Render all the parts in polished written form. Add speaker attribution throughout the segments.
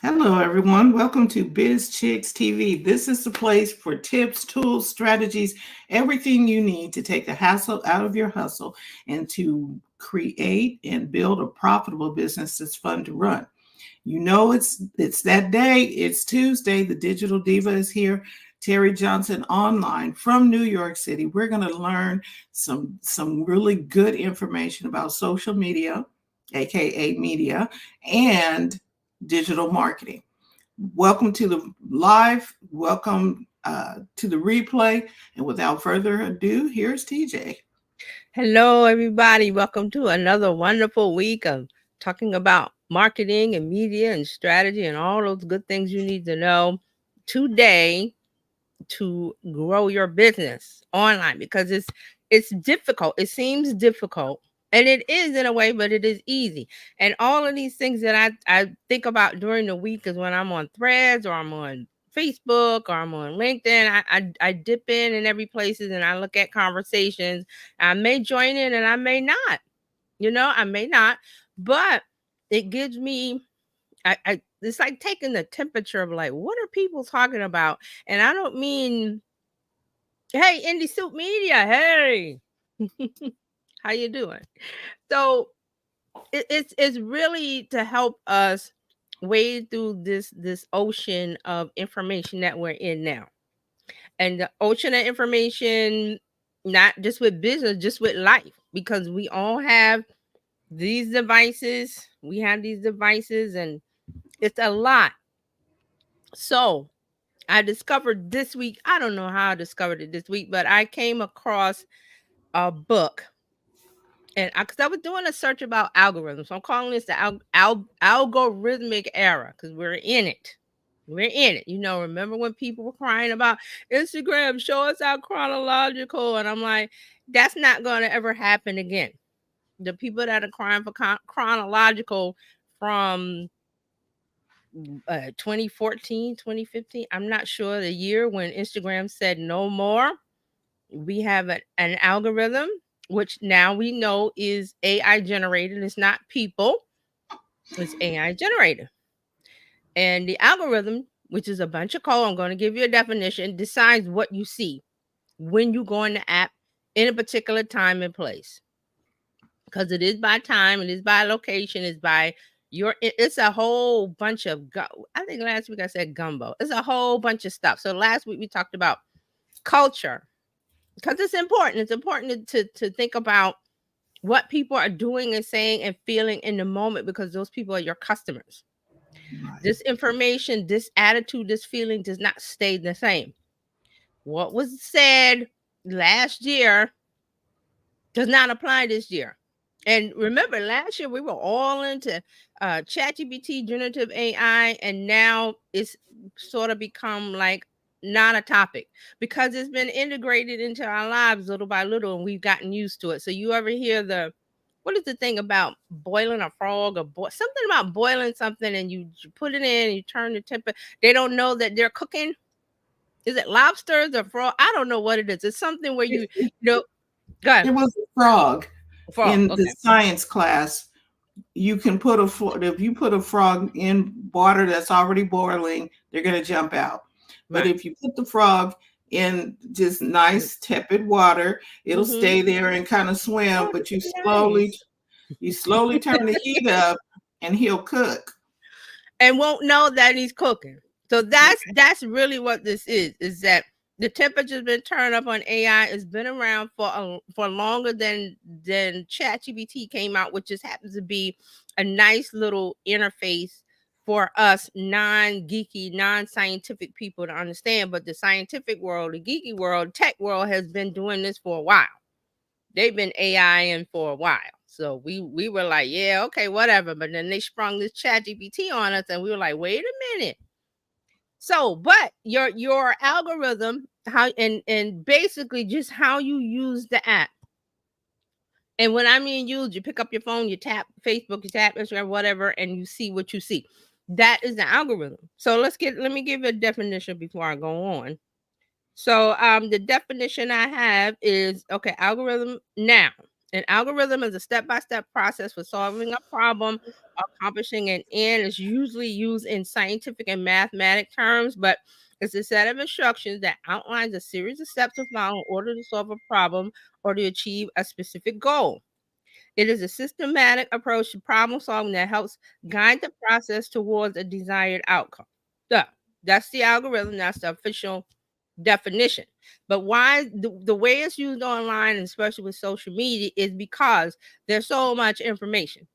Speaker 1: Hello, everyone. Welcome to Bizchicks TV. This is the place for tips, tools, strategies, everything you need to take the hassle out of your hustle and to create and build a profitable business that's fun to run. You know it's that day. It's Tuesday. The digital diva is here. Terry Johnson online from New York City. We're going to learn some really good information about social media, aka media, and digital marketing. Welcome to the live. Welcome to the replay. And without further ado, here's TJ.
Speaker 2: Hello, everybody. Welcome to another wonderful week of talking about marketing and media and strategy and all those good things you need to know today to grow your business online because it's difficult. It seems difficult. And it is in a way, but it is easy. And all of these things that I think about during the week is when I'm on Threads or I'm on Facebook or I'm on LinkedIn. I dip in every places and I look at conversations. I may join in and I may not. I may not, but it gives me I it's like taking the temperature of like what are people talking about? And I don't mean, hey, Indie Soup Media, hey, how you doing? So it's really to help us wade through this ocean of information that we're in now, and the ocean of information, not just with business, just with life, because we all have these devices. We have these devices, and it's a lot. So I discovered this week, I don't know how I discovered it this week, but I came across a book, and because I was doing a search about algorithms. So I'm calling this the algorithmic era because we're in it. We're in it. Remember when people were crying about Instagram, show us our chronological? And I'm like, that's not going to ever happen again. The people that are crying for chronological from 2014, 2015, I'm not sure the year when Instagram said no more. We have an algorithm, which now we know is AI generated. It's not people, it's AI generated. And the algorithm, which is a bunch of code, I'm going to give you a definition, decides what you see when you go in the app in a particular time and place. Because it is by time, it is by location, it's by it's a whole bunch of I think last week I said gumbo. It's a whole bunch of stuff. So last week we talked about culture, because it's important. It's important to think about what people are doing and saying and feeling in the moment, because those people are your customers.
Speaker 1: Right.
Speaker 2: This information, this attitude, this feeling does not stay the same. What was said last year does not apply this year. And remember, last year we were all into ChatGPT, generative AI, and now it's sort of become like not a topic because it's been integrated into our lives little by little, and we've gotten used to it. So you ever hear what is the thing about boiling a frog or something about boiling something, and you put it in, and you turn the temperature. They don't know that they're cooking. Is it lobsters or frog? I don't know what it is. It's something where
Speaker 1: It,
Speaker 2: you
Speaker 1: it,
Speaker 2: know. Go ahead.
Speaker 1: it was a frog
Speaker 2: Frog.
Speaker 1: in the
Speaker 2: Okay.
Speaker 1: science class. You can put if you put a frog in water that's already boiling, they're going to jump out. But
Speaker 2: Right.
Speaker 1: if you put the frog in just nice tepid water, it'll
Speaker 2: Mm-hmm.
Speaker 1: stay there and kind of swim.
Speaker 2: Oh,
Speaker 1: But
Speaker 2: nice.
Speaker 1: you slowly turn the heat up, and he'll cook.
Speaker 2: And won't know that he's cooking. So that's really what this is that the temperature's been turned up on AI. It's been around for longer than ChatGPT came out, which just happens to be a nice little interface for us non-geeky, non-scientific people to understand. But the scientific world, the geeky world, tech world has been doing this for a while. They've been AIing for a while. So we were like, yeah, okay, whatever. But then they sprung this chat GPT on us and we were like, wait a minute. So, but your algorithm, how and basically just how you use the app. And when I mean use, you pick up your phone, you tap Facebook, you tap Instagram, whatever, and you see what you see. That is the algorithm. So let me give you a definition before I go on. So the definition I have is, okay, algorithm now. An algorithm is a step-by-step process for solving a problem, accomplishing an end. Is usually used in scientific and mathematic terms, but it's a set of instructions that outlines a series of steps to follow in order to solve a problem or to achieve a specific goal. It is a systematic approach to problem solving that helps guide the process towards a desired outcome. So that's the algorithm. That's the official definition. But why the way it's used online, and especially with social media, is because there's so much information.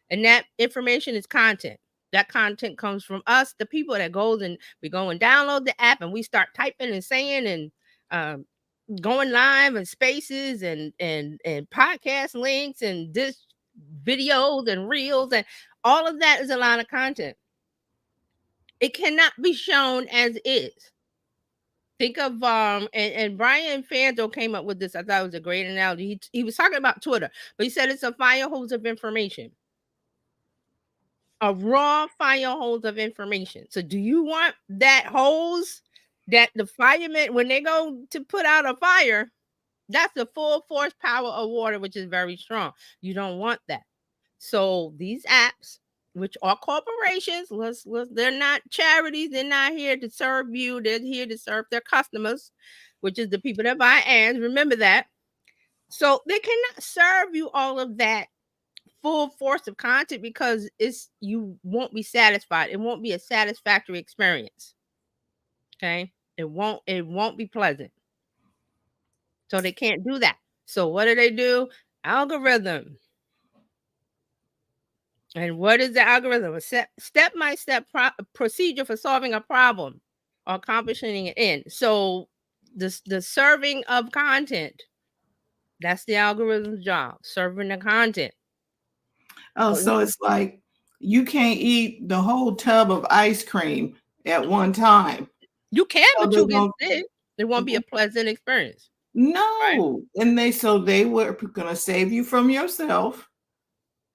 Speaker 2: And that information is content. That content comes from us, the people that goes and we go and download the app and we start typing and saying and um, going live and spaces and podcast links and this videos and reels and all of that is a lot of content. It cannot be shown as is. Think of and Brian Fanzo came up with this. I thought it was a great analogy. He was talking about Twitter, but he said it's a fire hose of information. A raw fire hose of information. So do you want that hose that the firemen when they go to put out a fire, that's the full force power of water, which is very strong. You don't want that. So these apps, which are corporations, they're not charities. They're not here to serve you. They're here to serve their customers, which is the people that buy ads. Remember that. So they cannot serve you all of that full force of content because you won't be satisfied. It won't be a satisfactory experience. Okay. It won't be pleasant. So they can't do that. So what do? Algorithm. And what is the algorithm? A step-by-step procedure for solving a problem or accomplishing an end. So the serving of content, that's the algorithm's job, serving the content.
Speaker 1: Oh, so it's like you can't eat the whole tub of ice cream at one time.
Speaker 2: You can,
Speaker 1: So
Speaker 2: but you'll get sick. It won't be a pleasant experience. Right?
Speaker 1: No. And they were going to save you from yourself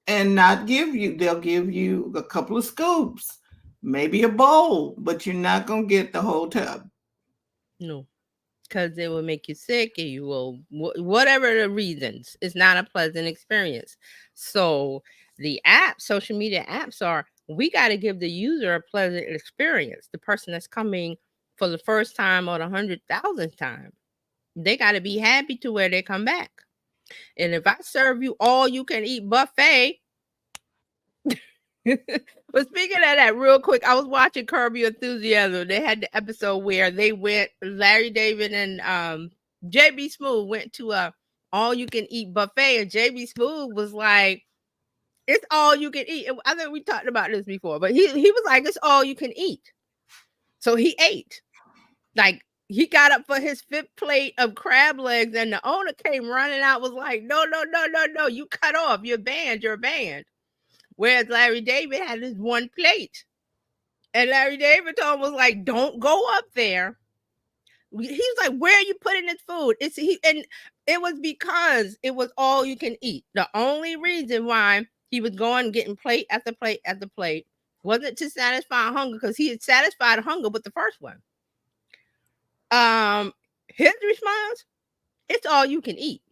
Speaker 1: and not they'll give you a couple of scoops, maybe a bowl, but you're not going to get the whole tub.
Speaker 2: No, because it will make you sick and you will, whatever the reasons, it's not a pleasant experience. So the social media apps we got to give the user a pleasant experience. The person that's coming for the first time or the 100,000th time, they got to be happy to where they come back. And if I serve you all you can eat buffet, but speaking of that, real quick, I was watching Curb Your Enthusiasm. They had the episode where Larry David and JB Smooth went to a all you can eat buffet, and JB Smooth was like, "It's all you can eat." I think we talked about this before, but he was like, "It's all you can eat." So he ate. Like he got up for his fifth plate of crab legs, and the owner came running out, was like, "No, no, no, no, no! You cut off. You're banned. You're banned." Whereas Larry David had his one plate. And Larry David told him, was like, "Don't go up there." He was like, "Where are you putting this food?" And it was because it was all you can eat. The only reason why he was going getting plate after plate after plate wasn't to satisfy hunger, because he had satisfied hunger with the first one. His response, "It's all you can eat."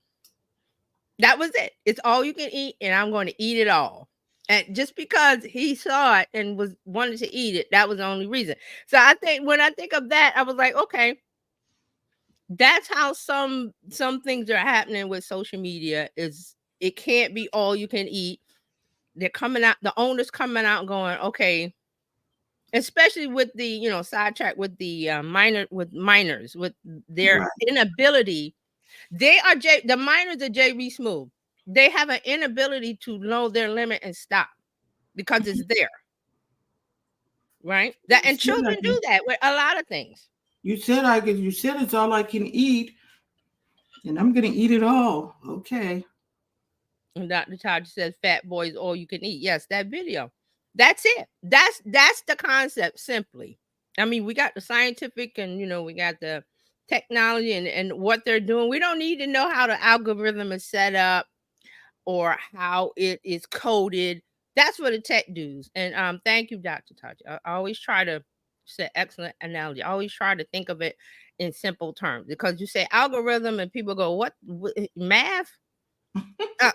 Speaker 2: That was it. It's all you can eat, and I'm going to eat it all. And just because he saw it and wanted to eat it, that was the only reason. So I think when I think of that, I was like, okay, that's how some things are happening with social media. Is it can't be all you can eat. They're coming out, the owners coming out going, okay, especially with the sidetrack with the minors with their inability. The minors are JB Smooth. They have an inability to know their limit and stop because it's there. Right? And children do that with a lot of things.
Speaker 1: You said it's all I can eat, and I'm gonna eat it all. Okay.
Speaker 2: And Dr. Todd says fat boys all you can eat. Yes, that video. That's it. That's the concept simply. I mean, we got the scientific and we got the technology and what they're doing. We don't need to know how the algorithm is set up or how it is coded. That's what the tech does. And thank you, Dr. Tachi. I always try to say excellent analogy. I always try to think of it in simple terms, because you say algorithm and people go, what math? I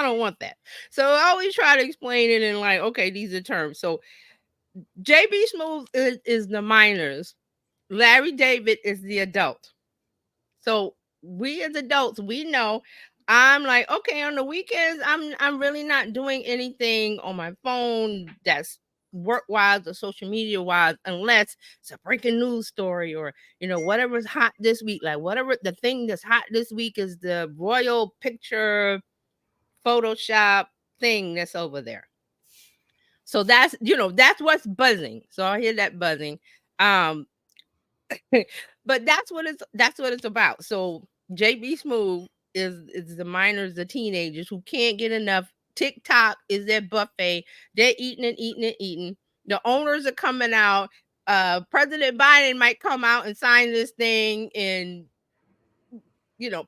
Speaker 2: don't want that. So I always try to explain it in like, okay, these are terms. So JB Smooth is the minors. Larry David is the adult. So we as adults, we know I'm like, okay, on the weekends, I'm really not doing anything on my phone that's work wise or social media wise, unless it's a breaking news story or whatever's hot this week. Like whatever the thing that's hot this week is the royal picture Photoshop thing that's over there. So that's what's buzzing. So I hear that buzzing. Um but that's what it's about. So JB Smooth is the minors, the teenagers who can't get enough. TikTok is their buffet. They're eating and eating and eating. The owners are coming out. President Biden might come out and sign this thing, and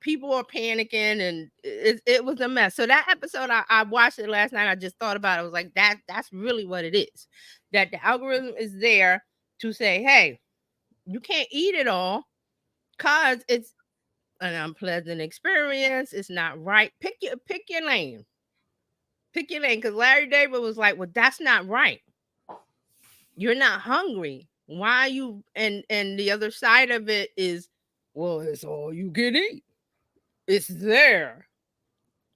Speaker 2: people are panicking, and it was a mess. So that episode, I watched it last night. I just thought about it. I was like, that's really what it is. That the algorithm is there to say, hey, you can't eat it all because it's an unpleasant experience. It's not right. Pick your lane. Pick your lane. Because Larry David was like, well, that's not right. You're not hungry. Why are you? And the other side of it is, well, it's all you can eat. It's there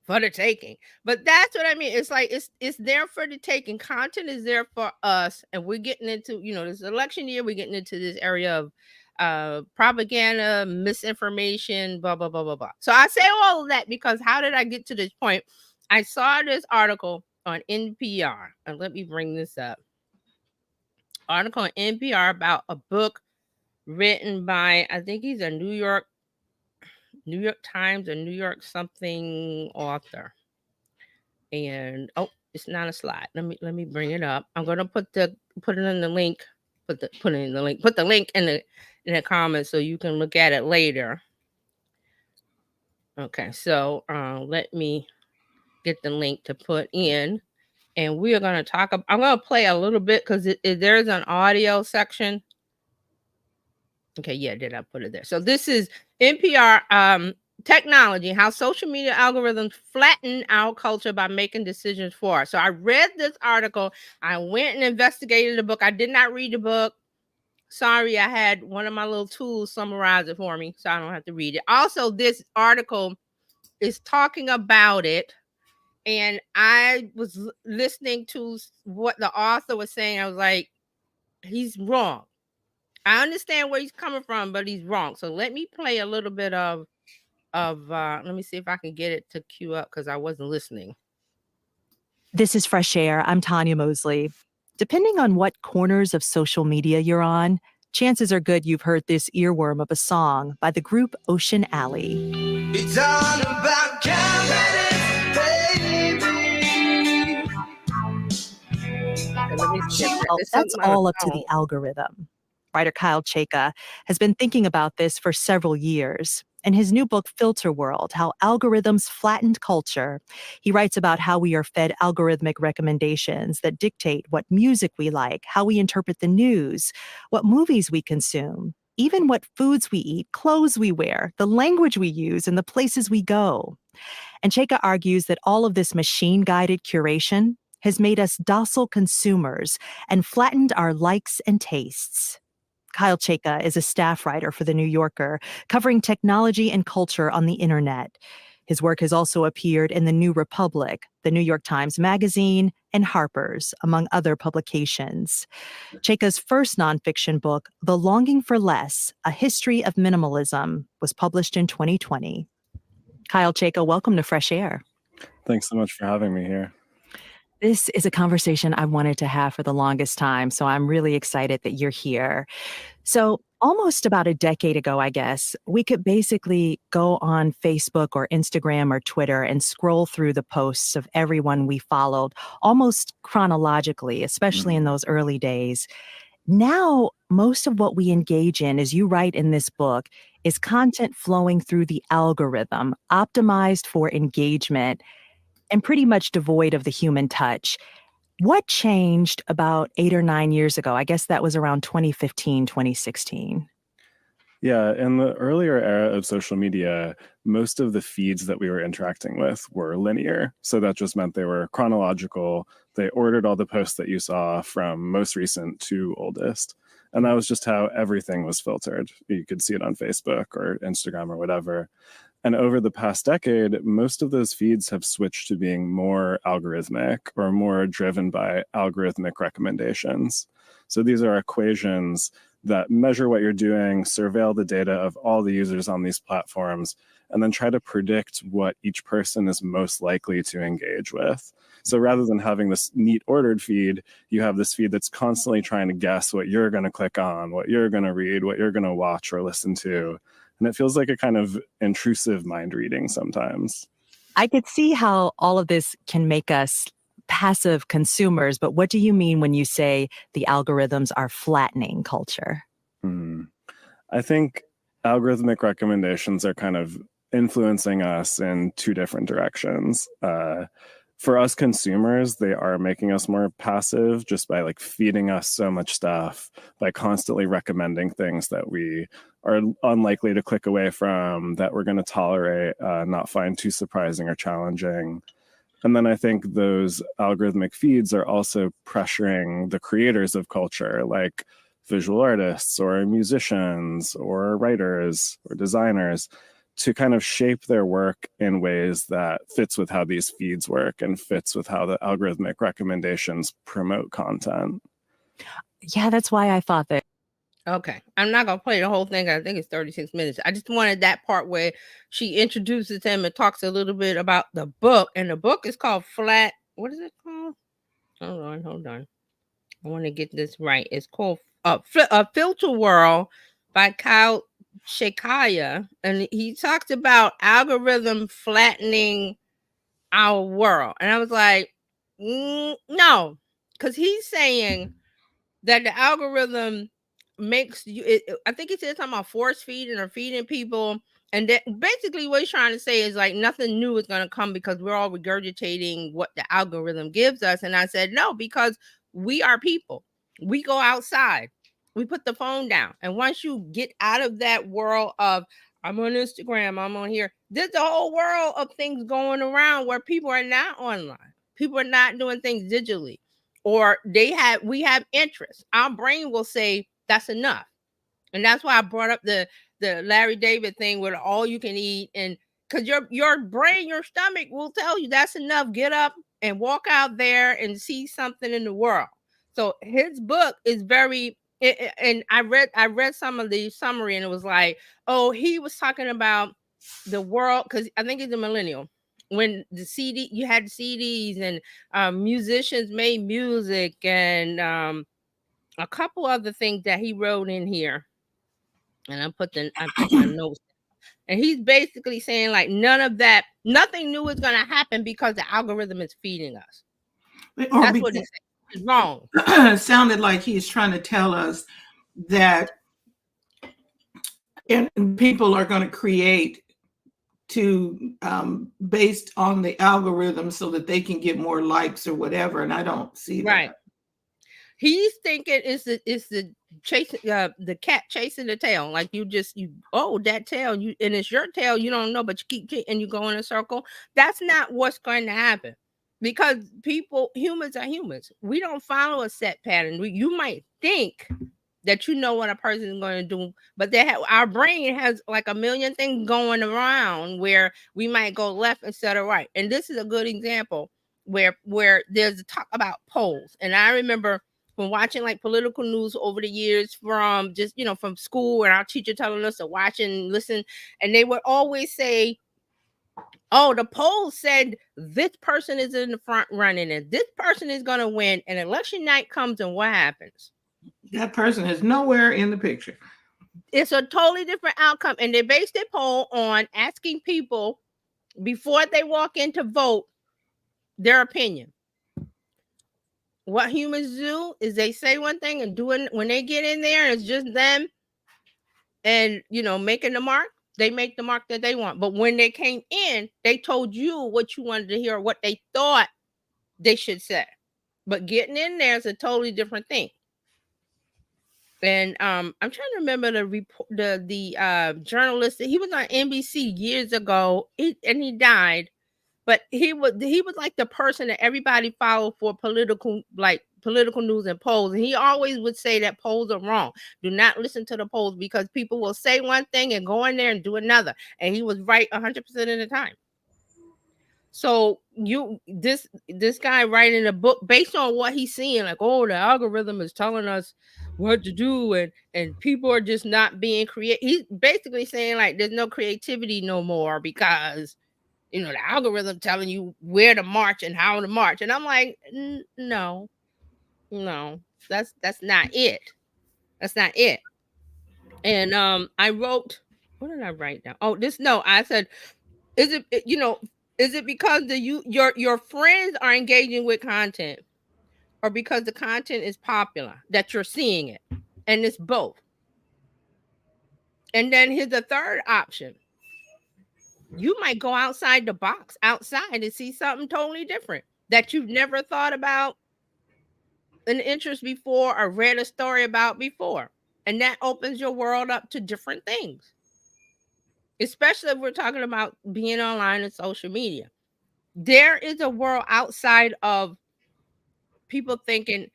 Speaker 2: for the taking. But that's what I mean. It's like it's there for the taking. Content is there for us, and we're getting into this election year. We're getting into this area of propaganda, misinformation, blah blah blah blah blah. So I say all of that because how did I get to this point? I saw this article on NPR, and let me bring this up. Article on NPR about a book written by, I think he's a New York Times or New York something author. And it's not a slide. Let me bring it up. I'm gonna put it in the link. Put the link in the comments so you can look at it later. Okay, so let me get the link to put in, and we are gonna talk. I'm gonna play a little bit because there's an audio section. Okay, yeah, did I put it there? So this is NPR. Technology, how social media algorithms flatten our culture by making decisions for us. So I read this article. I went and investigated the book. I did not read the book. Sorry, I had one of my little tools summarize it for me, so I don't have to read it. Also, this article is talking about it, and I was listening to what the author was saying. I was like, he's wrong. I understand where he's coming from, but he's wrong. So let me play a little bit of let me see if I can get it to queue up because I wasn't listening.
Speaker 3: This is Fresh Air. I'm Tanya Mosley. Depending on what corners of social media you're on, chances are good you've heard this earworm of a song by the group Ocean Alley. It's all about baby. Well, that's all up to the algorithm. Writer Kyle Chayka has been thinking about this for several years. In his new book, Filter World, How Algorithms Flattened Culture, he writes about how we are fed algorithmic recommendations that dictate what music we like, how we interpret the news, what movies we consume, even what foods we eat, clothes we wear, the language we use, and the places we go. And Chayka argues that all of this machine-guided curation has made us docile consumers and flattened our likes and tastes. Kyle Chayka is a staff writer for The New Yorker, covering technology and culture on the internet. His work has also appeared in The New Republic, The New York Times Magazine, and Harper's, among other publications. Chayka's first nonfiction book, The Longing for Less, A History of Minimalism, was published in 2020. Kyle Chayka, welcome to Fresh Air.
Speaker 4: Thanks so much for having me here.
Speaker 3: This is a conversation I wanted to have for the longest time, so I'm really excited that you're here. So almost about a decade ago, I guess, we could basically go on Facebook or Instagram or Twitter and scroll through the posts of everyone we followed almost chronologically, especially in those early days. Now, most of what we engage in, as you write in this book, is content flowing through the algorithm, optimized for engagement, and pretty much devoid of the human touch. What changed about 8 or 9 years ago? I guess that was around 2015, 2016.
Speaker 4: Yeah, in the earlier era of social media, most of the feeds that we were interacting with were linear. So that just meant they were chronological. They ordered all the posts that you saw from most recent to oldest. And that was just how everything was filtered. You could see it on Facebook or Instagram or whatever. And over the past decade, most of those feeds have switched to being more algorithmic or more driven by algorithmic recommendations. So these are equations that measure what you're doing, surveil the data of all the users on these platforms, and then try to predict what each person is most likely to engage with. So rather than having this neat ordered feed, you have this feed that's constantly trying to guess what you're going to click on, what you're going to read, what you're going to watch or listen to. And it feels like a kind of intrusive mind reading sometimes.
Speaker 3: I could see how all of this can make us passive consumers, but what do you mean when you say the algorithms are flattening culture?
Speaker 4: I think algorithmic recommendations are kind of influencing us in two different directions. For us consumers, they are making us more passive just by like feeding us so much stuff, by constantly recommending things that we are unlikely to click away from, that we're going to tolerate, not find too surprising or challenging. And then I think those algorithmic feeds are also pressuring the creators of culture, like visual artists or musicians or writers or designers, to kind of shape their work in ways that fits with how these feeds work and fits with how the algorithmic recommendations promote content.
Speaker 3: Yeah, that's why I thought that.
Speaker 2: Okay, I'm not gonna play the whole thing. I think it's 36 minutes. I just wanted that part where she introduces him and talks a little bit about the book, and the book is called Flat. What is it called? Hold on. I want to get this right. It's called Filter World by Kyle Shakaya, and he talks about algorithm flattening our world, and I was like, no, because he's saying that the algorithm makes you I think he said something about force feeding or feeding people, and that basically what he's trying to say is like nothing new is going to come because we're all regurgitating what the algorithm gives us. And I said no, because we are people. We go outside, we put the phone down, and once you get out of that world of I'm on Instagram, I'm on here, there's a whole world of things going around where people are not online, people are not doing things digitally, or we have interests. Our brain will say that's enough. And that's why I brought up the Larry David thing with all you can eat. And because your brain, your stomach will tell you that's enough. Get up and walk out there and see something in the world. So his book is very and I read some of the summary, and it was like, oh, he was talking about the world, because I think he's a millennial, when the CD, you had CDs, and musicians made music, and a couple other things that he wrote in here, and I put my notes, and he's basically saying like nothing new is going to happen because the algorithm is feeding us.
Speaker 1: Or
Speaker 2: That's what he said. It's wrong.
Speaker 1: Sounded like he's trying to tell us that and people are going to create to based on the algorithm so that they can get more likes or whatever, and I don't see
Speaker 2: Right.
Speaker 1: that.
Speaker 2: He's thinking it's the chasing the cat chasing the tail. Like you that tail, and it's your tail, you don't know, but you keep and you go in a circle. That's not what's going to happen, because humans are humans. We don't follow a set pattern. You might think that you know what a person is going to do, but our brain has like a million things going around where we might go left instead of right. And this is a good example where there's a talk about polls. And I remember from watching like political news over the years, from just from school, and our teacher telling us to watch and listen, and they would always say, oh, the polls said this person is in the front running and this person is going to win, and election night comes, and what happens?
Speaker 1: That person is nowhere in the picture.
Speaker 2: It's a totally different outcome. And they based their poll on asking people before they walk in to vote their opinion. What humans do is they say one thing and when they get in there and it's just them and making the mark, they make the mark that they want. But when they came in, they told you what you wanted to hear, what they thought they should say. But getting in there is a totally different thing. And I'm trying to remember the report, the journalist. He was on NBC years ago, and he died. But he was like the person that everybody followed for political news and polls. And he always would say that polls are wrong. Do not listen to the polls, because people will say one thing and go in there and do another. And he was right 100% of the time. So this guy writing a book based on what he's seeing, like, oh, the algorithm is telling us what to do, and people are just not being creative. He's basically saying, like, there's no creativity no more, because the algorithm telling you where to march and how to march. And I'm like, no, that's not it. That's not it. And I wrote, what did I write down? Oh, I said, is it because your friends are engaging with content, or because the content is popular that you're seeing it? And it's both. And then here's the third option. You might go outside the box, outside, and see something totally different that you've never thought about an interest before, or read a story about before. And that opens your world up to different things, especially if we're talking about being online and social media. There is a world outside of people thinking,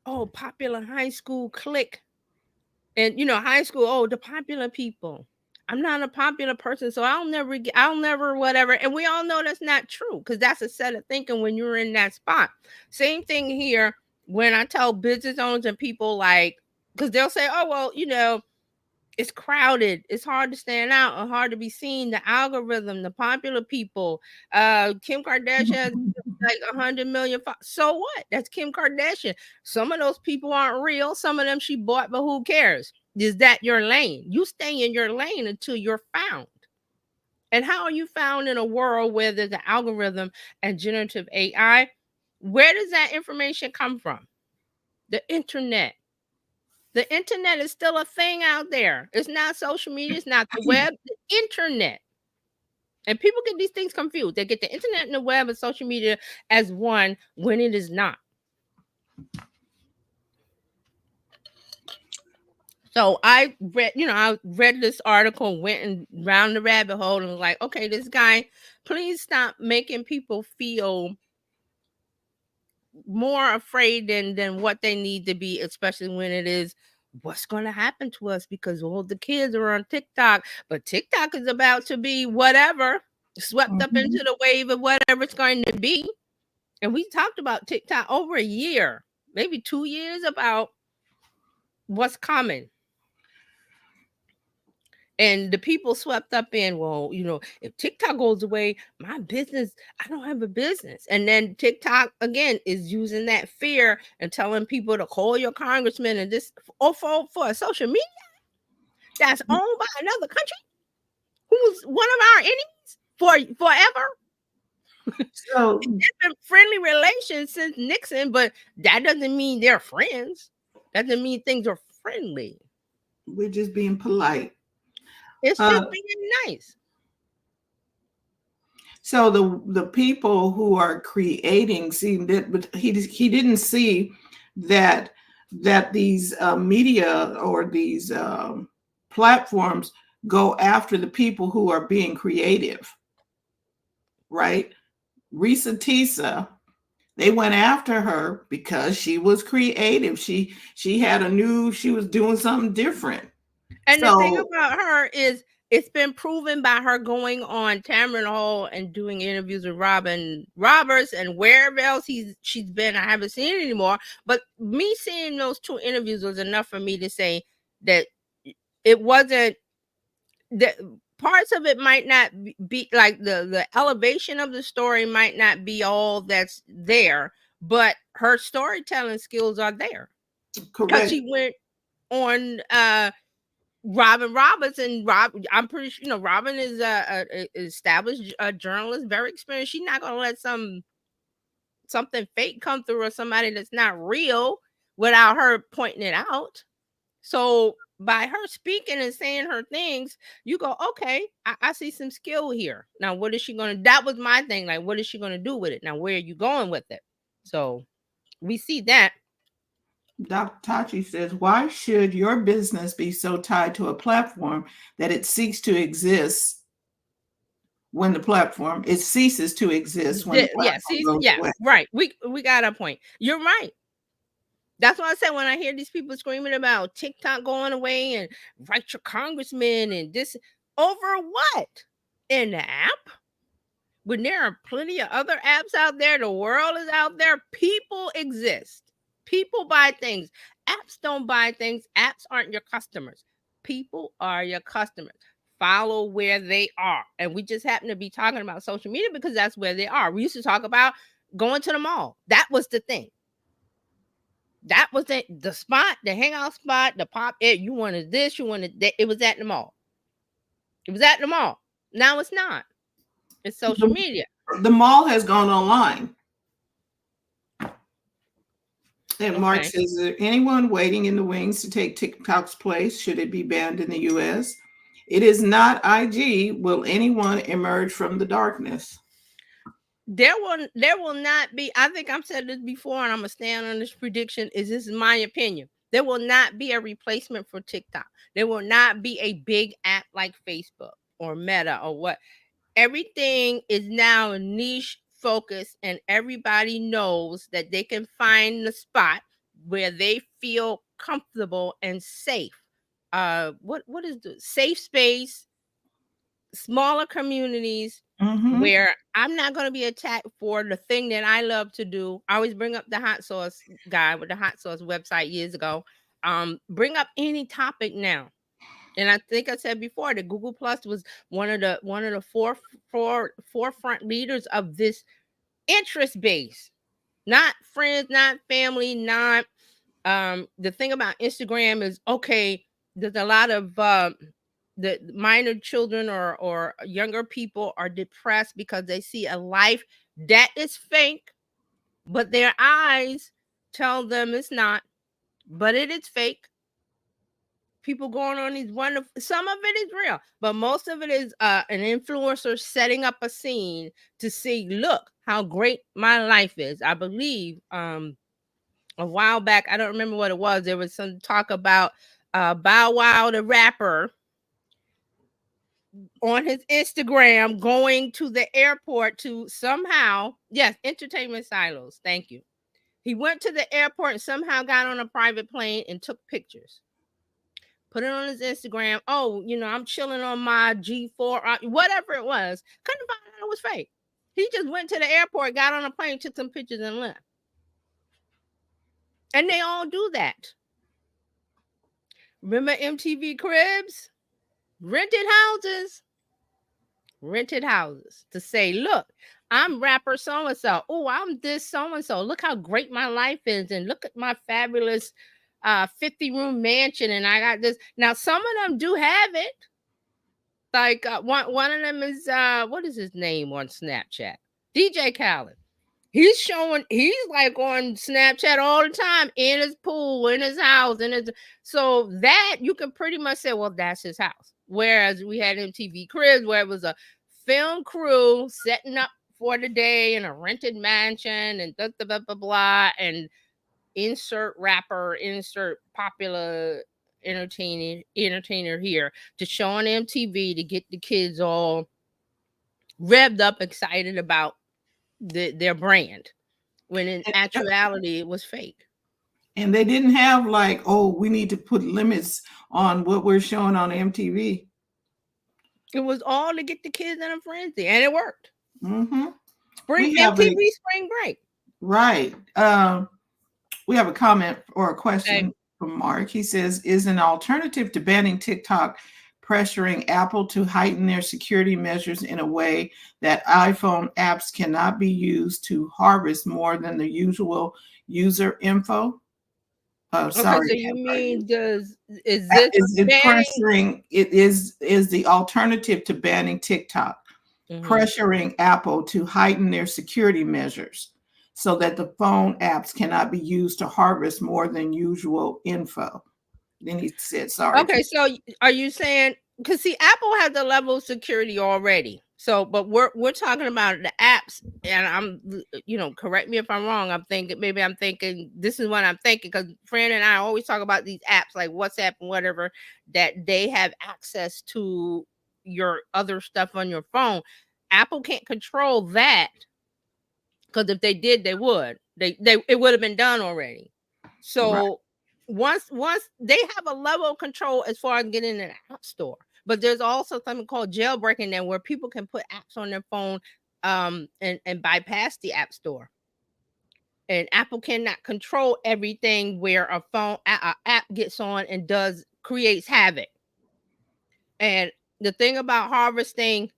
Speaker 2: oh, popular high school clique. And high school, oh, the popular people. I'm not a popular person, so I'll never whatever. And we all know that's not true, because that's a set of thinking when you're in that spot. Same thing here when I tell business owners and people, like, because they'll say, oh, well, it's crowded, it's hard to stand out, or hard to be seen. The algorithm, the popular people, Kim Kardashian has like 100 million. So what? That's Kim Kardashian. Some of those people aren't real. Some of them she bought, but who cares? Is that your lane? You stay in your lane until you're found. And how are you found in a world where there's an algorithm and generative AI? Where does that information come from? The internet. The internet is still a thing out there. It's not social media. It's not the web. The internet. And people get these things confused. They get the internet and the web and social media as one, when it is not. So I read this article, went and round the rabbit hole, and was like, okay, this guy, please stop making people feel more afraid than what they need to be, especially when it is what's going to happen to us, because all the kids are on TikTok, but TikTok is about to be whatever, swept up into the wave of whatever it's going to be. And we talked about TikTok over a year, maybe 2 years, about what's coming. And the people swept up in, well, if TikTok goes away, my business, I don't have a business. And then TikTok, again, is using that fear and telling people to call your congressman and this, for social media that's owned by another country who's one of our enemies forever. So it's been friendly relations since Nixon, but that doesn't mean they're friends. That doesn't mean things are friendly.
Speaker 1: We're just being polite.
Speaker 2: It's just being nice.
Speaker 1: So the people who are creating, see that, but he didn't see that these media or these platforms go after the people who are being creative, right? Risa Tisa, they went after her because she was creative. She was doing something different.
Speaker 2: And the thing about her is, it's been proven by her going on Tamron Hall and doing interviews with Robin Roberts and wherever else she's been. I haven't seen it anymore, but me seeing those 2 interviews was enough for me to say that it wasn't, that parts of it might not be like the elevation of the story might not be all that's there, but her storytelling skills are there.
Speaker 1: Correct.
Speaker 2: Because she went on Robin Roberts, and I'm pretty sure Robin is a established journalist, very experienced. She's not gonna let something fake come through, or somebody that's not real, without her pointing it out. So by her speaking and saying her things, you go, okay, I see some skill here. Now, what is she gonna? That was my thing. Like, what is she gonna do with it? Now, where are you going with it? So we see that.
Speaker 1: Dr. Tachi says, why should your business be so tied to a platform that it ceases to exist when the platform ceases to exist when the platform goes away?
Speaker 2: Right. We got a point. You're right. That's why I said when I hear these people screaming about TikTok going away and write your congressman and this, over what? In the app? When there are plenty of other apps out there, the world is out there, people exist. People buy things. Apps don't buy things. Apps aren't your customers. People are your customers. Follow where they are. And we just happen to be talking about social media because that's where they are. We used to talk about going to the mall. That was the thing. That was the spot, the hangout spot, the pop. You wanted this, you wanted that. It was at the mall. It was at the mall. Now it's not. It's social media.
Speaker 1: The mall has gone online. And Mark says, is there anyone waiting in the wings to take TikTok's place? Should it be banned in the U.S.? It is not IG. Will anyone emerge from the darkness?
Speaker 2: There will not be. I think I've said this before, and I'm gonna stand on this prediction. This is my opinion. There will not be a replacement for TikTok. There will not be a big app like Facebook or Meta or what. Everything is now niche focused, and everybody knows that they can find the spot where they feel comfortable and safe. What is the safe space? Smaller communities.
Speaker 1: Mm-hmm.
Speaker 2: Where I'm not going to be attacked for the thing that I love to do. I always bring up the hot sauce guy with the hot sauce website years ago. Bring up any topic now. And I think I said before that Google Plus was one of the forefront leaders of this interest base. Not friends, not family, not the thing about Instagram is, okay, there's a lot of the minor children or younger people are depressed because they see a life that is fake, but their eyes tell them it's not, but it is fake. People going on these wonderful, some of it is real, but most of it is an influencer setting up a scene to see, look how great my life is. I believe a while back, I don't remember what it was, there was some talk about Bow Wow the rapper on his Instagram going to the airport to somehow, yes, entertainment silos. Thank you. He went to the airport and somehow got on a private plane and took pictures. Put it on his Instagram. Oh, I'm chilling on my G4, whatever it was. Couldn't find out it was fake. He just went to the airport, got on a plane, took some pictures and left. And they all do that. Remember MTV Cribs? Rented houses to say, look, I'm rapper so-and-so. Oh, I'm this so-and-so. Look how great my life is. And look at my fabulous 50-room mansion. And I got this. Now, some of them do have it. Like one of them is, what is his name on Snapchat? DJ Khaled. He's like on Snapchat all the time in his pool, in his house, so that you can pretty much say, well, that's his house. Whereas we had MTV Cribs where it was a film crew setting up for the day in a rented mansion and blah, blah, blah, blah, blah, and insert rapper, insert popular entertainer here to show on MTV to get the kids all revved up, excited about their brand, when in actuality it was fake.
Speaker 1: And they didn't have like, oh, we need to put limits on what we're showing on MTV.
Speaker 2: It was all to get the kids in a frenzy, and it worked.
Speaker 1: Mm-hmm.
Speaker 2: MTV Spring Break.
Speaker 1: Right. We have a comment or a question from Mark. He says, is an alternative to banning TikTok pressuring Apple to heighten their security measures in a way that iPhone apps cannot be used to harvest more than the usual user info? Sorry.
Speaker 2: So you mean is it
Speaker 1: pressuring? It is the alternative to banning TikTok, pressuring Apple to heighten their security measures so that the phone apps cannot be used to harvest more than usual info. Then he said, sorry.
Speaker 2: Okay, so are you saying because see, Apple has a level of security already. So, but we're talking about the apps, and I'm, correct me if I'm wrong. I'm thinking this is what I'm thinking, because Fran and I always talk about these apps like WhatsApp and whatever, that they have access to your other stuff on your phone. Apple can't control that, because if they did, they would. It would have been done already. So once they have a level of control as far as getting in an app store. But there's also something called jailbreaking there, where people can put apps on their phone and bypass the app store. And Apple cannot control everything where a app gets on and creates havoc. And the thing about harvesting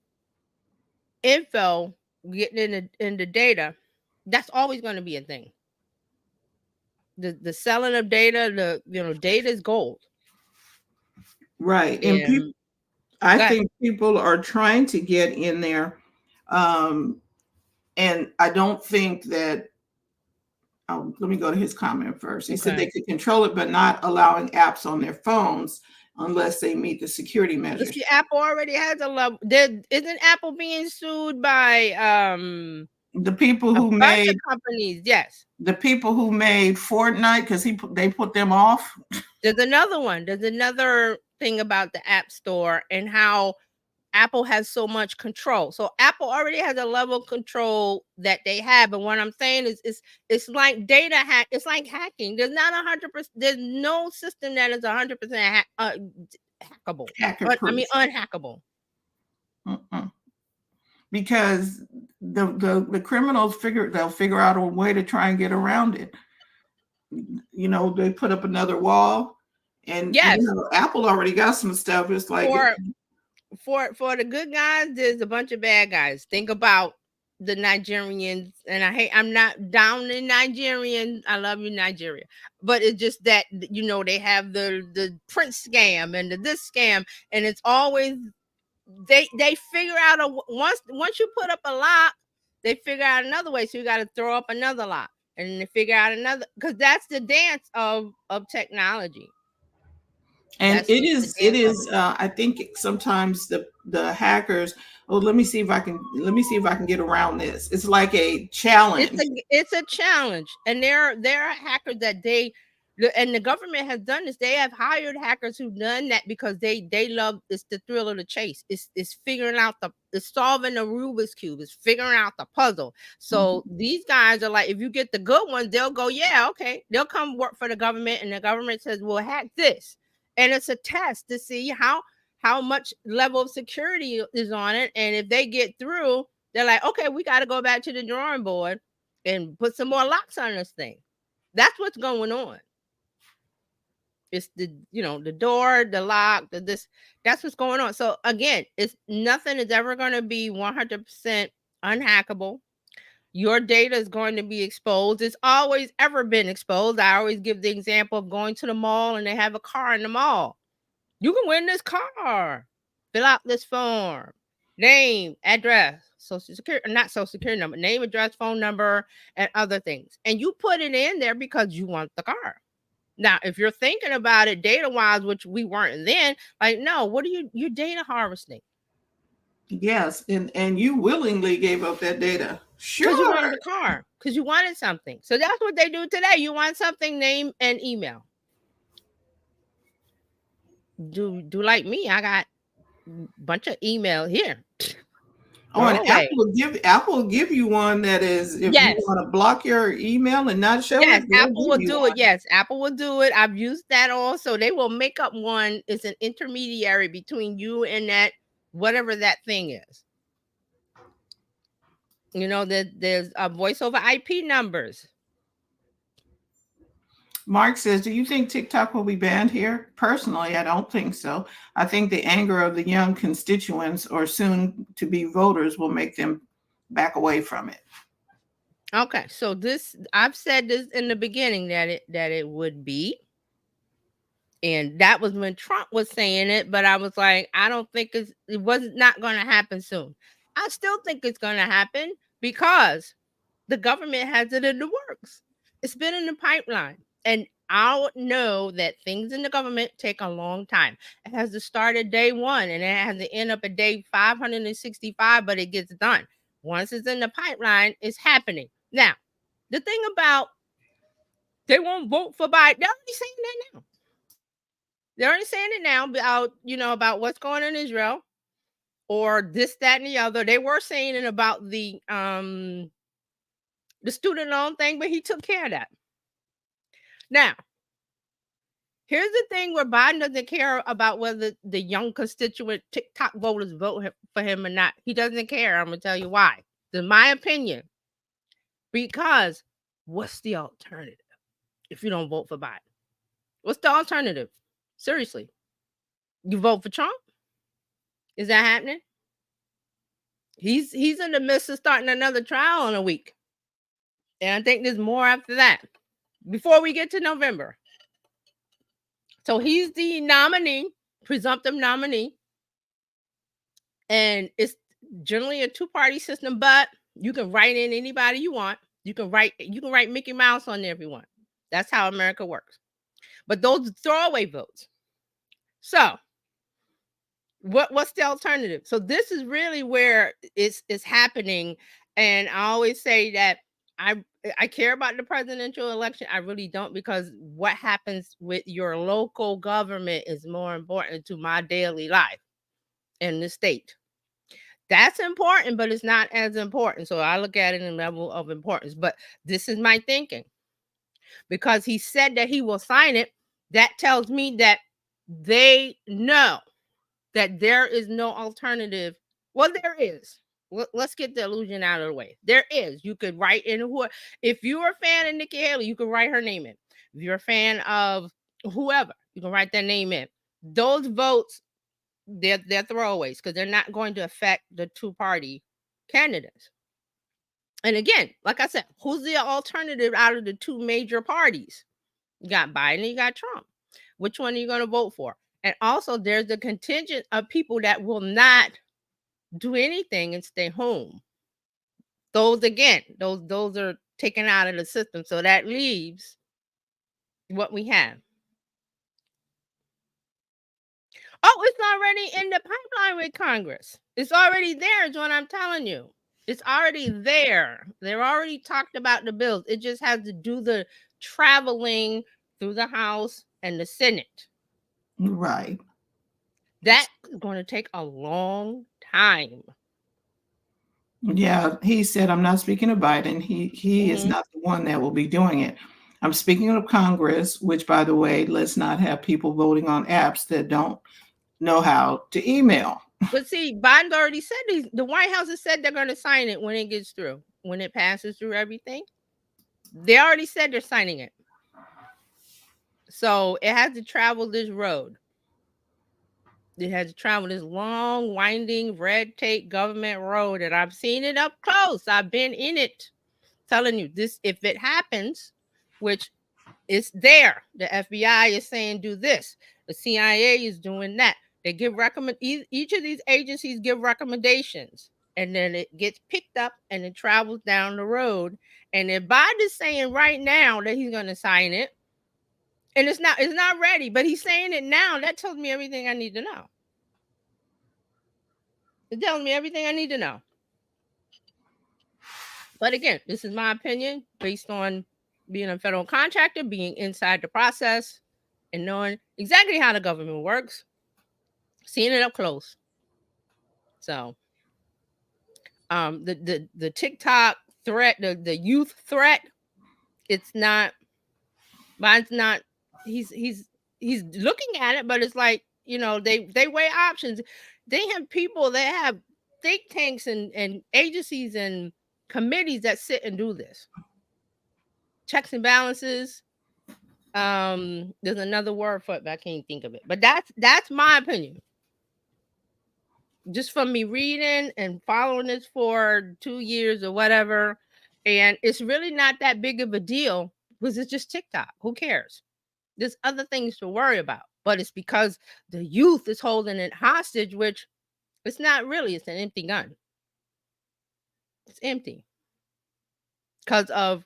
Speaker 2: info, getting in the data, that's always going to be a thing. The selling of data, data is gold.
Speaker 1: Right. And I think people are trying to get in there. And I don't think that, let me go to his comment first. He said they could control it, but not allowing apps on their phones unless they meet the security measures.
Speaker 2: See, Apple already has a level. Isn't Apple being sued by
Speaker 1: the people who made
Speaker 2: companies? Yes.
Speaker 1: The people who made Fortnite, because they put them off.
Speaker 2: There's another one. There's another thing about the App Store and how Apple has so much control. So Apple already has a level of control that they have. And what I'm saying is it's like data hack. It's like hacking. There's not 100%. There's no system that is 100% hackable. Unhackable.
Speaker 1: Because the criminals they'll figure out a way to try and get around it. They put up another wall, and Apple already got some stuff. It's like
Speaker 2: for the good guys, there's a bunch of bad guys. Think about the Nigerians, and I'm not down in Nigerians. I love you, Nigeria, but it's just that they have the Prince scam and this scam, and it's always they figure out once you put up a lock, they figure out another way. So you got to throw up another lock, and then they figure out another, because that's the dance of technology.
Speaker 1: And it is. I think sometimes the hackers. Oh, let me see if I can get around this. It's like a challenge.
Speaker 2: It's a challenge, and there are hackers that and the government has done this. They have hired hackers who've done that because they love. It's the thrill of the chase. It's figuring out it's solving the Rubik's Cube. It's figuring out the puzzle. So these guys are like, if you get the good ones, they'll go, yeah, okay. They'll come work for the government, and the government says, well, hack this. And it's a test to see how much level of security is on it. And if they get through, they're like, okay, we got to go back to the drawing board and put some more locks on this thing. That's what's going on. It's the door, the lock, this. That's what's going on. So again, nothing is ever going to be 100% unhackable. Your data is going to be exposed. It's always ever been exposed. I always give the example of going to the mall and they have a car in the mall. You can win this car. Fill out this form. Name, address, social security, not social security number, name, address, phone number, and other things. And you put it in there because you want the car. Now, if you're thinking about it data-wise, which we weren't then, like, no, what are you're data harvesting?
Speaker 1: Yes, and you willingly gave up that data. Sure.
Speaker 2: Because you wanted a car, because you wanted something. So that's what they do today. You want something, name and email. Do like me. I got a bunch of email here.
Speaker 1: Oh, and Apple will give you one that is, if you want to block your email and not show it.
Speaker 2: Apple will do it. Yes, Apple will do it. I've used that also. They will make up one. It's an intermediary between you and that, whatever that thing is. There's a voice over IP numbers.
Speaker 1: Mark says, do you think TikTok will be banned here? Personally, I don't think so. I think the anger of the young constituents or soon to be voters will make them back away from it.
Speaker 2: Okay, so I've said this in the beginning that it would be. And that was when Trump was saying it, but I was like, I don't think it was not going to happen soon. I still think it's going to happen because the government has it in the works. It's been in the pipeline. And I know that things in the government take a long time. It has to start at day 1 and it has to end up at day 565, but it gets done. Once it's in the pipeline, it's happening. Now, the thing about they won't vote for Biden, they're already saying that now. They're already saying it now about, about what's going on in Israel or this, that, and the other. They were saying it about the student loan thing, but he took care of that. Now, here's the thing where Biden doesn't care about whether the young constituent TikTok voters vote for him or not. He doesn't care. I'm going to tell you why. In my opinion, because what's the alternative if you don't vote for Biden? What's the alternative? Seriously. You vote for Trump? Is that happening? He's in the midst of starting another trial in a week. And I think there's more after that before we get to November. So he's the nominee, presumptive nominee. And it's generally a 2-party system, but you can write in anybody you want. You can write Mickey Mouse on there if you want. That's how America works. But those are throwaway votes. So what's the alternative? So this is really where it's happening. And I always say that I care about the presidential election. I really don't, because what happens with your local government is more important to my daily life in the state. That's important, but it's not as important. So I look at it in level of importance. But this is my thinking. Because he said that he will sign it, that tells me that they know that there is no alternative. Well, there is. Let's get the illusion out of the way. There is. You could write in if you're a fan of Nikki Haley, you can write her name in. If you're a fan of whoever, you can write their name in. Those votes, they're throwaways because they're not going to affect the 2-party candidates. And again, like I said, who's the alternative out of the 2 major parties? You got Biden and you got Trump. Which one are you going to vote for? And also, there's a contingent of people that will not do anything and stay home. Those are taken out of the system. So that leaves what we have. Oh, it's already in the pipeline with Congress. It's already there is what I'm telling you. It's already there. They're already talked about the bills. It just has to do the traveling through the House and the Senate.
Speaker 1: Right.
Speaker 2: That's going to take a long time.
Speaker 1: Yeah, he said, I'm not speaking of Biden. He is not the one that will be doing it. I'm speaking of Congress, which, by the way, let's not have people voting on apps that don't know how to email.
Speaker 2: But see, Biden already said the White House has said they're going to sign it when it gets through, when it passes through everything. They already said they're signing it. So it has to travel this road. It has to travel this long, winding, red tape government road, and I've seen it up close. I've been in it. Telling you this, if it happens, which is there, the FBI is saying do this, the CIA is doing that. They give each of these agencies give recommendations, and then it gets picked up and it travels down the road. And if Biden is saying right now that he's going to sign it, and it's not ready, but he's saying it now, that tells me everything I need to know. It tells me everything I need to know. But again, this is my opinion based on being a federal contractor, being inside the process, and knowing exactly how the government works, seeing it up close. So, the TikTok threat, the youth threat, it's not. Mine's not. He's looking at it, but it's like, they weigh options. They have people that have think tanks and agencies and committees that sit and do this. Checks and balances. There's another word for it, but I can't think of it. But that's my opinion. Just from me reading and following this for 2 years or whatever. And it's really not that big of a deal because it's just TikTok. Who cares? There's other things to worry about. But it's because the youth is holding it hostage, which it's not really. It's an empty gun. It's empty. Because of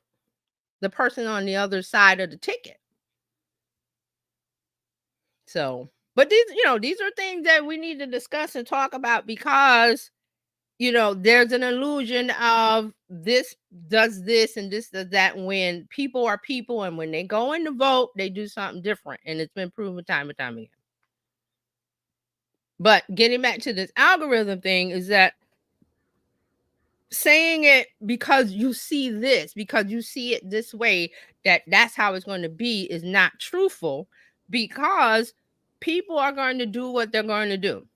Speaker 2: the person on the other side of the ticket. So, but these are things that we need to discuss and talk about, because there's an illusion of this does this and this does that, when people are people, and when they go in to vote, they do something different, and it's been proven time and time again. But getting back to this algorithm thing, is that saying it because you see it this way, that's how it's going to be, is not truthful, because people are going to do what they're going to do.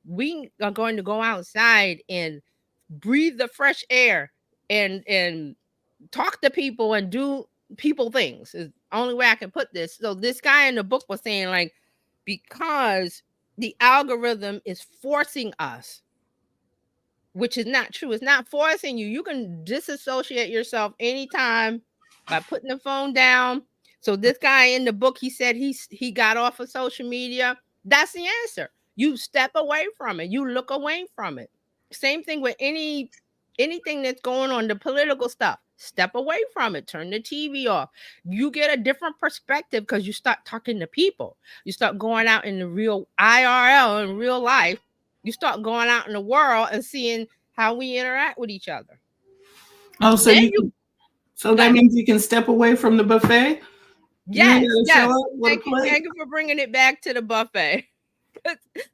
Speaker 2: We are going to go outside and breathe the fresh air and talk to people and do people things, is the only way I can put this. So this guy in the book was saying, like, because the algorithm is forcing us, which is not true. It's not forcing you. You can disassociate yourself anytime by putting the phone down. So this guy in the book, he said he got off of social media. That's the answer. You step away from it. You look away from it. Same thing with anything that's going on, the political stuff. Step away from it. Turn the TV off. You get a different perspective because you start talking to people. You start going out in the real IRL, in real life. You start going out in the world and seeing how we interact with each other.
Speaker 1: Oh, so that means you can step away from the buffet?
Speaker 2: Yes. Thank you for bringing it back to the buffet.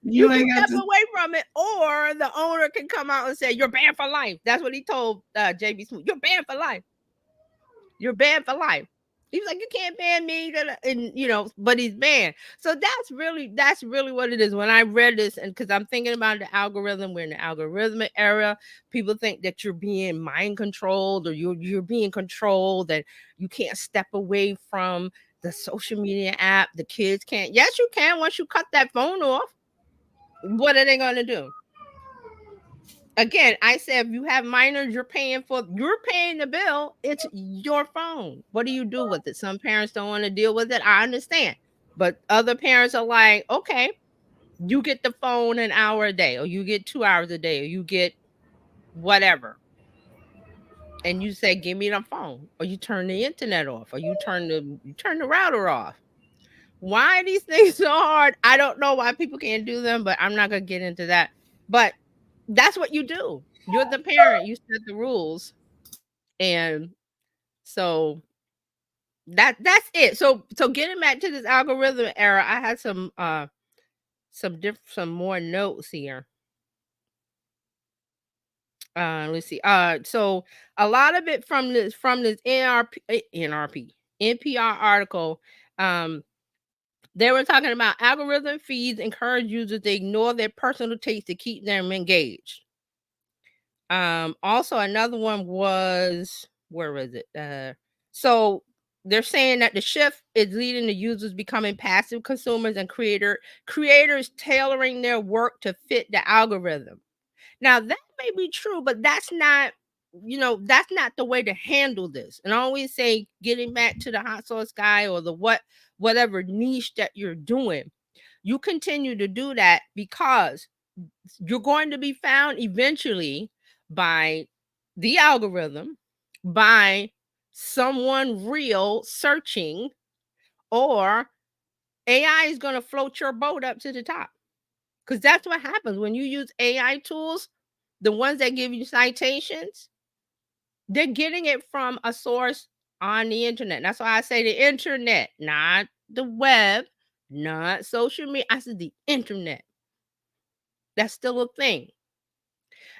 Speaker 2: You can step away from it, or the owner can come out and say, you're banned for life. That's what he told JB Smoot. You're banned for life. You're banned for life. He was like, you can't ban me, and but he's banned. So that's really what it is. When I read this, and because I'm thinking about the algorithm, we're in the algorithmic era. People think that you're being mind controlled, or you're being controlled, that you can't step away from the social media app. The kids can't. Yes, you can. Once you cut that phone off, what are they going to do? Again, I said, if you have minors, you're paying the bill. It's your phone. What do you do with it? Some parents don't want to deal with it. I understand. But other parents are like, okay, you get the phone an hour a day, or you get 2 hours a day, or you get whatever. And you say, give me the phone, or you turn the internet off, or you turn the router off. Why are these things so hard? I don't know why people can't do them, but I'm not going to get into that. But that's what you do. You're the parent. You set the rules. And so that's it. So getting back to this algorithm era, I had some more notes here. Let's see. So a lot of it from this NPR article, they were talking about algorithm feeds encourage users to ignore their personal tastes to keep them engaged. Also another one was, where was it? So they're saying that the shift is leading to users becoming passive consumers and creators tailoring their work to fit the algorithm. Now that may be true, but that's not the way to handle this. And I always say, getting back to the hot sauce guy, or the whatever niche that you're doing, you continue to do that, because you're going to be found eventually by the algorithm, by someone real searching, or AI is going to float your boat up to the top. Because that's what happens when you use AI tools. The ones that give you citations, they're getting it from a source on the internet. That's why I say the internet, not the web, not social media. I said the internet. That's still a thing.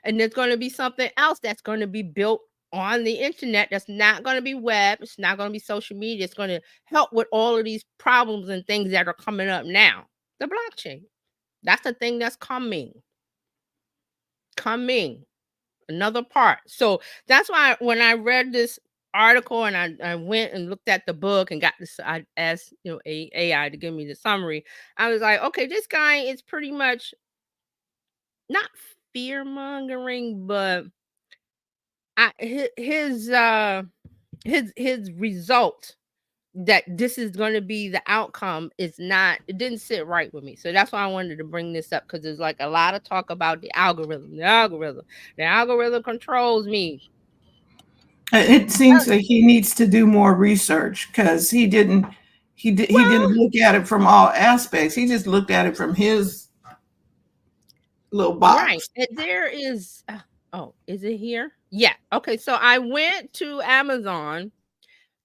Speaker 2: And there's going to be something else that's going to be built on the internet that's not going to be web. It's not going to be social media. It's going to help with all of these problems and things that are coming up now. The blockchain. That's the thing that's coming. Another part. So that's why when I read this article and I went and looked at the book and got this, I asked AI to give me the summary. I was like, okay, this guy is pretty much not fear mongering, but his result that this is going to be the outcome it didn't sit right with me. So that's why I wanted to bring this up, because there's like a lot of talk about the algorithm controls me.
Speaker 1: It seems like he needs to do more research, because he didn't he didn't look at it from all aspects. He just looked at it from his little box.
Speaker 2: Right. And there is, oh, is it here? Yeah. Okay. So I went to Amazon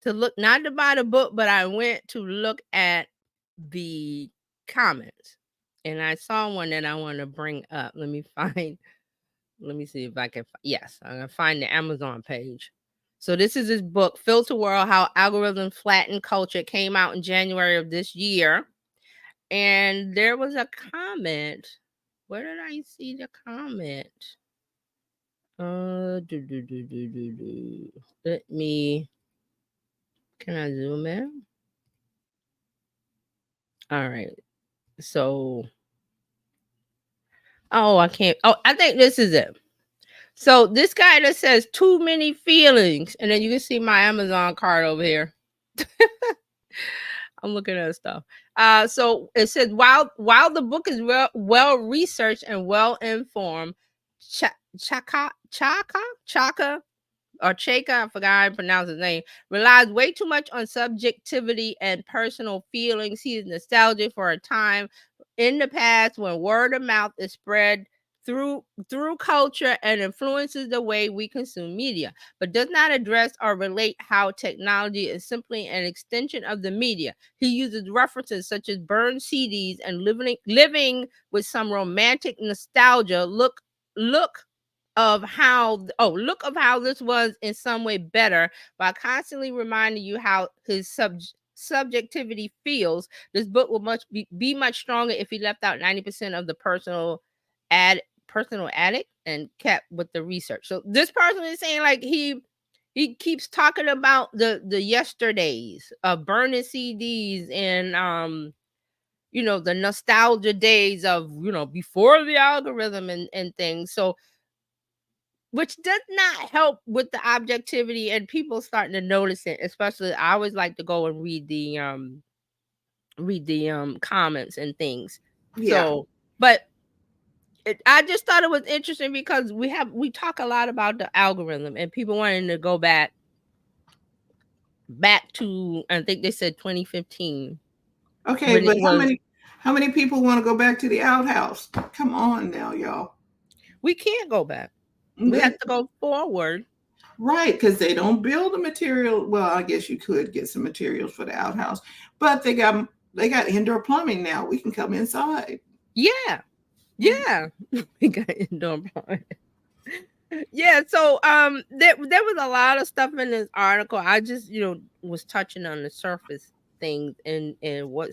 Speaker 2: to look, not to buy the book, but I went to look at the comments. And I saw one that I want to bring up. Let me see if I can. Yes, I'm going to find the Amazon page. So this is his book, Filter World, How Algorithms Flatten Culture. It came out in January of this year. And there was a comment. Where did I see the comment? Let me, can I zoom in? All right. So, oh, I can't. Oh, I think this is it. So this guy that says too many feelings, and then you can see my Amazon card over here. I'm looking at stuff. So it says while the book is well researched and well informed, Chaka or Chaka, I forgot how to pronounce his name, relies way too much on subjectivity and personal feelings. He is nostalgic for a time in the past when word of mouth is spread through culture and influences the way we consume media, but does not address or relate how technology is simply an extension of the media. He uses references such as burned CDs and living with some romantic nostalgia. Look of how this was in some way better by constantly reminding you how his subjectivity feels. This book will be much stronger if he left out 90% of the personal addict and kept with the research. So this person is saying like he keeps talking about the yesterdays of burning CDs and the nostalgia days of before the algorithm and things. So which does not help with the objectivity and people starting to notice it. Especially, I always like to go and read the comments and things.
Speaker 1: Yeah.
Speaker 2: So, but I just thought it was interesting because we talk a lot about the algorithm and people wanting to go back to, I think they said 2015.
Speaker 1: Okay, but how many people want to go back to the outhouse? Come on now, y'all.
Speaker 2: We can't go back. We have to go forward.
Speaker 1: Right, because they don't build the material. Well, I guess you could get some materials for the outhouse, but they got indoor plumbing now. We can come inside.
Speaker 2: Yeah. We got indoor plumbing. Yeah, so there was a lot of stuff in this article. I just was touching on the surface things and what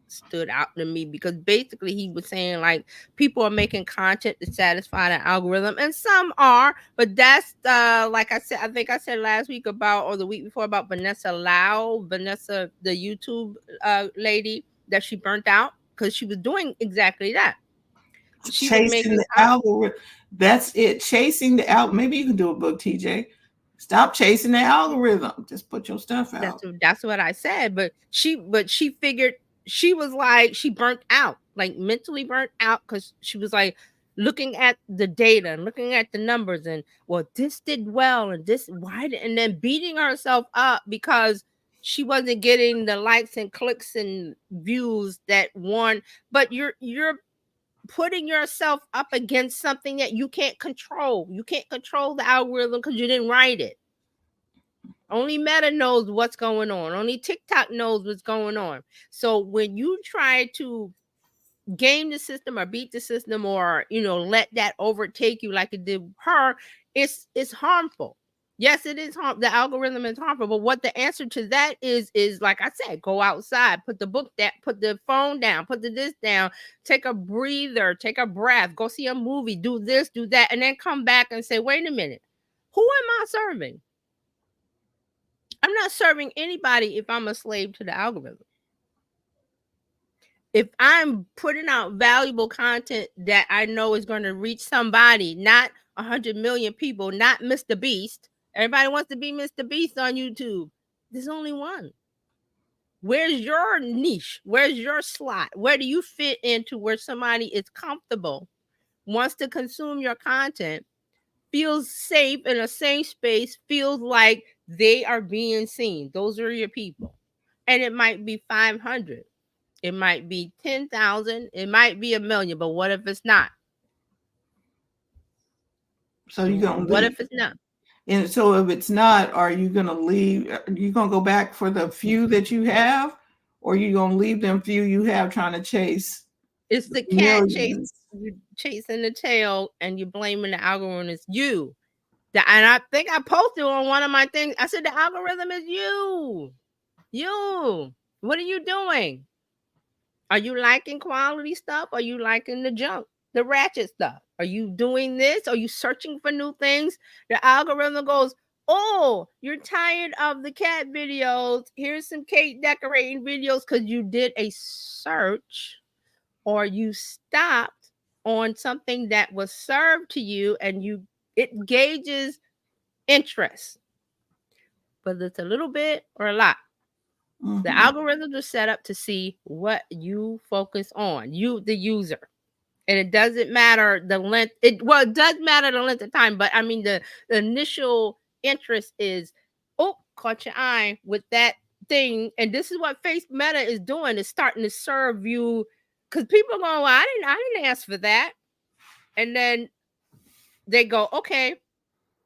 Speaker 2: stood out to me, because basically he was saying like people are making content to satisfy the algorithm, and some are, but that's like I think I said last week or the week before about Vanessa, the YouTube lady that she burnt out because she was doing exactly that. She was making
Speaker 1: the algorithm. That's it. Chasing the algorithm. Maybe you can do a book, TJ. Stop chasing the algorithm. Just put your stuff out.
Speaker 2: That's what I said. But she figured, she was like, she burnt out, like mentally burnt out, because she was like looking at the data and looking at the numbers and, well, this did well and this and then beating herself up because she wasn't getting the likes and clicks and views that one. But you're putting yourself up against something that you can't control. You can't control the algorithm because you didn't write it. Only Meta knows what's going on. Only TikTok knows what's going on. So when you try to game the system or beat the system or, let that overtake you like it did her, it's harmful. Yes, it is harmful. The algorithm is harmful. But what the answer to that is like I said, go outside, put the phone down, put this down, take a breather, take a breath, go see a movie, do this, do that, and then come back and say, wait a minute, who am I serving? I'm not serving anybody if I'm a slave to the algorithm. If I'm putting out valuable content that I know is going to reach somebody, not 100 million people, not Mr. Beast. Everybody wants to be Mr. Beast on YouTube. There's only one. Where's your niche? Where's your slot? Where do you fit into where somebody is comfortable, wants to consume your content, feels safe in a safe space, feels like they are being seen? Those are your people. And it might be 500. It might be 10,000. It might be 1,000,000. But what if it's not?
Speaker 1: So you're gonna
Speaker 2: What
Speaker 1: leave.
Speaker 2: if it's not?
Speaker 1: And so if it's not, are you gonna leave? Are you gonna go back for the few that you have, or you gonna leave them few you have trying to chase?
Speaker 2: It's the cat chasing the tail, and you're blaming the algorithm. It's you. And I think I posted on one of my things. I said the algorithm is you. You. What are you doing? Are you liking quality stuff? Are you liking the junk, the ratchet stuff? Are you doing this? Are you searching for new things? The algorithm goes, oh, you're tired of the cat videos. Here's some cake decorating videos because you did a search or you stopped on something that was served to you, and it gauges interest, whether it's a little bit or a lot.
Speaker 1: Mm-hmm.
Speaker 2: The algorithms are set up to see what you focus on, you, the user. And it doesn't matter the length. It does matter the length of time, but I mean, the initial interest is, oh, caught your eye with that thing. And this is what Meta is doing, is starting to serve you, because people are going, well, I didn't ask for that. And then they go, okay,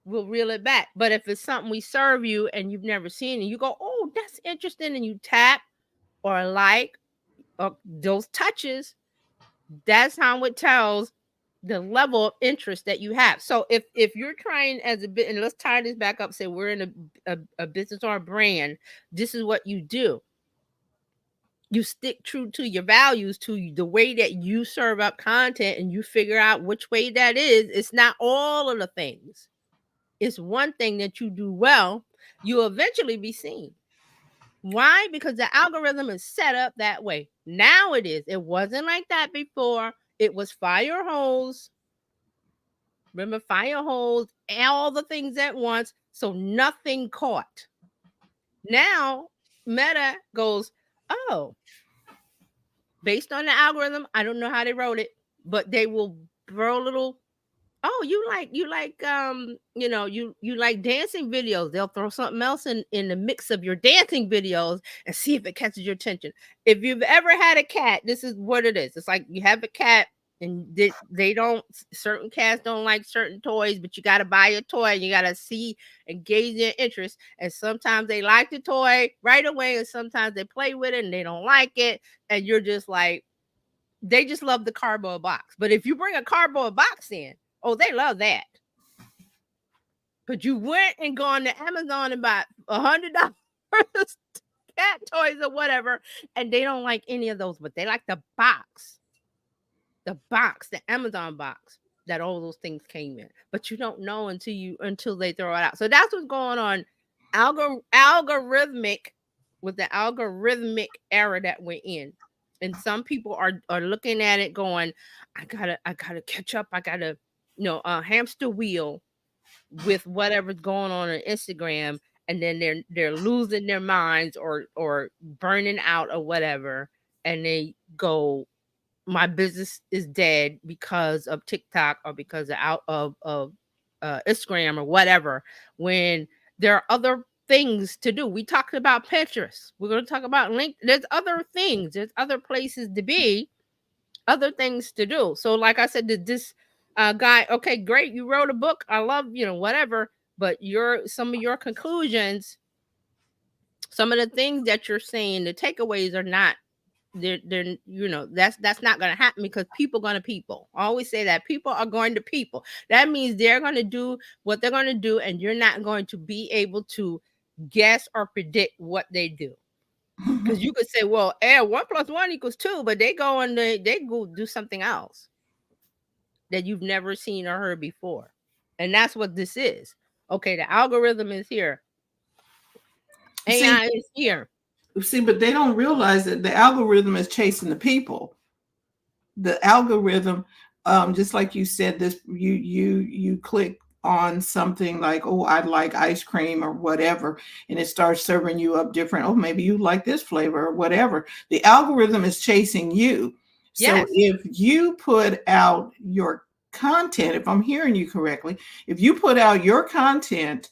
Speaker 2: we'll reel it back. But if it's something we serve you and you've never seen, and you go, oh, that's interesting, and you tap or like, or those touches, that's how it tells the level of interest that you have. So if you're trying as a bit, and let's tie this back up, say we're in a business or a brand, this is what you do. You stick true to your values, to the way that you serve up content, and you figure out which way that is. It's not all of the things. It's one thing that you do well, you'll eventually be seen. Why? Because the algorithm is set up that way. Now it is. It wasn't like that before. It was fire hose. Remember, fire hose, all the things at once, so nothing caught. Now, Meta goes, oh, based on the algorithm, I don't know how they wrote it, but they will throw a little, oh, you like you like dancing videos. They'll throw something else in the mix of your dancing videos and see if it catches your attention. If you've ever had a cat, this is what it is. It's like you have a cat, and they don't, certain cats don't like certain toys, but you got to buy a toy and you got to see and gauge their interest. And sometimes they like the toy right away, and sometimes they play with it and they don't like it, and you're just like, they just love the cardboard box. But if you bring a cardboard box in, oh, they love that. But you went and gone to Amazon and bought $100 cat toys or whatever, and they don't like any of those, but they like the box. The Amazon box that all those things came in. But you don't know until they throw it out. So that's what's going on. Algorithmic, with the algorithmic era that we're in. And some people are looking at it going, I gotta catch up. I gotta, hamster wheel with whatever's going on Instagram, and then they're losing their minds or burning out or whatever, and they go, my business is dead because of TikTok or because of Instagram or whatever, when there are other things to do. We talked about Pinterest. We're going to talk about LinkedIn. There's other things. There's other places to be, other things to do. So like I said, this guy, okay, great. You wrote a book. I love, whatever, but some of your conclusions, some of the things that you're saying, the takeaways are not, they're that's not going to happen, because people are going to people. I always say that people are going to people. That means they're going to do what they're going to do, and you're not going to be able to guess or predict what they do. Because you could say, well, 1 + 1 = 2, but they go and they go do something else that you've never seen or heard before. And that's what this is. Okay, the algorithm is here. AI is here.
Speaker 1: See, but they don't realize that the algorithm is chasing the people. The algorithm, just like you said, this you click on something like, oh, I'd like ice cream or whatever, and it starts serving you up different. Oh, maybe you like this flavor or whatever. The algorithm is chasing you.
Speaker 2: Yes.
Speaker 1: So if you put out your content, if I'm hearing you correctly, if you put out your content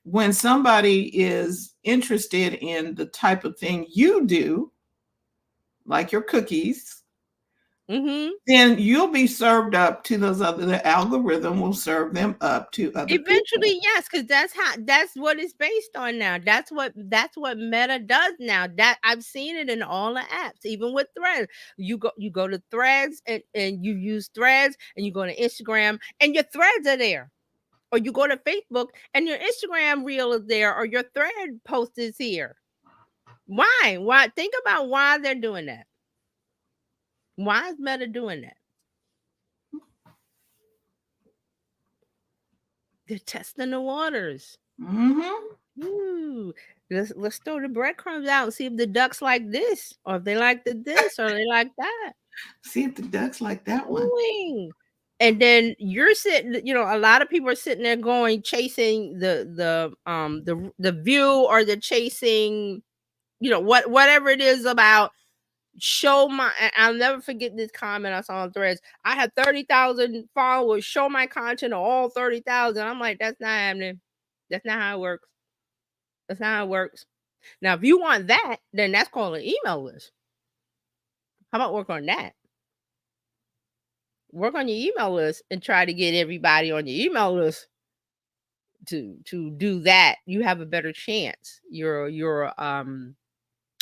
Speaker 1: when somebody is interested in the type of thing you do, like your cookies, then you'll be served up to those other, the algorithm will serve them up to other
Speaker 2: Eventually,
Speaker 1: people.
Speaker 2: yes, because that's what it's based on now. That's what Meta does now. That I've seen it in all the apps, even with Threads. You go to Threads and you use Threads, and you go to Instagram and your threads are there. Or you go to Facebook and your Instagram reel is there, or your thread post is here. Why? Why? Think about why they're doing that. Why is Meta doing that? They're testing the waters. Ooh, let's throw the breadcrumbs out and see if the ducks like this, or if they like this, or they like that.
Speaker 1: See if the ducks like that one.
Speaker 2: And then you're sitting, a lot of people are sitting there chasing the view, or they're chasing, whatever it is about. I'll never forget this comment I saw on Threads. I had 30,000 followers. Show my content to all 30,000. I'm like, that's not happening. That's not how it works. That's not how it works. Now, if you want that, then that's called an email list. How about work on that? Work on your email list and try to get everybody on your email list to do that. You have a better chance. Your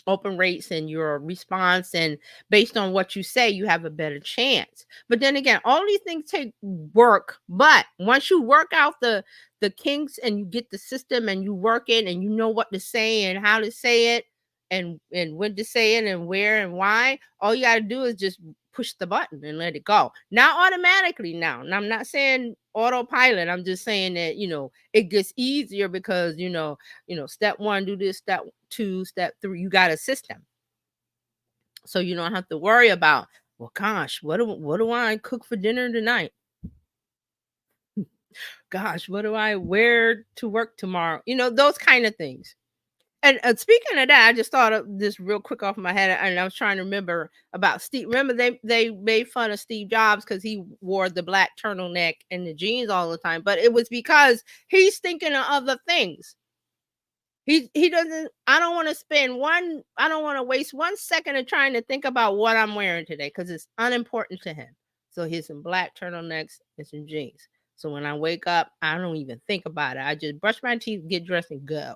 Speaker 2: open rates and your response, and based on what you say, you have a better chance. But then again, all these things take work. But once you work out the kinks and you get the system and you work it and you know what to say and how to say it and when to say it and where and why, all you got to do is just push the button and let it go. Not automatically now. And I'm not saying autopilot. I'm just saying that, it gets easier because, step 1, do this, step 2, step 3, you got a system. So you don't have to worry about, well, gosh, what do I cook for dinner tonight? Gosh, what do I wear to work tomorrow? Those kind of things. And speaking of that, I just thought of this real quick off my head, and I was trying to remember about Steve. Remember, they made fun of Steve Jobs because he wore the black turtleneck and the jeans all the time, but it was because he's thinking of other things. He doesn't. I don't want to waste 1 second of trying to think about what I'm wearing today because it's unimportant to him. So here's some black turtlenecks and some jeans. So when I wake up, I don't even think about it. I just brush my teeth, get dressed, and go.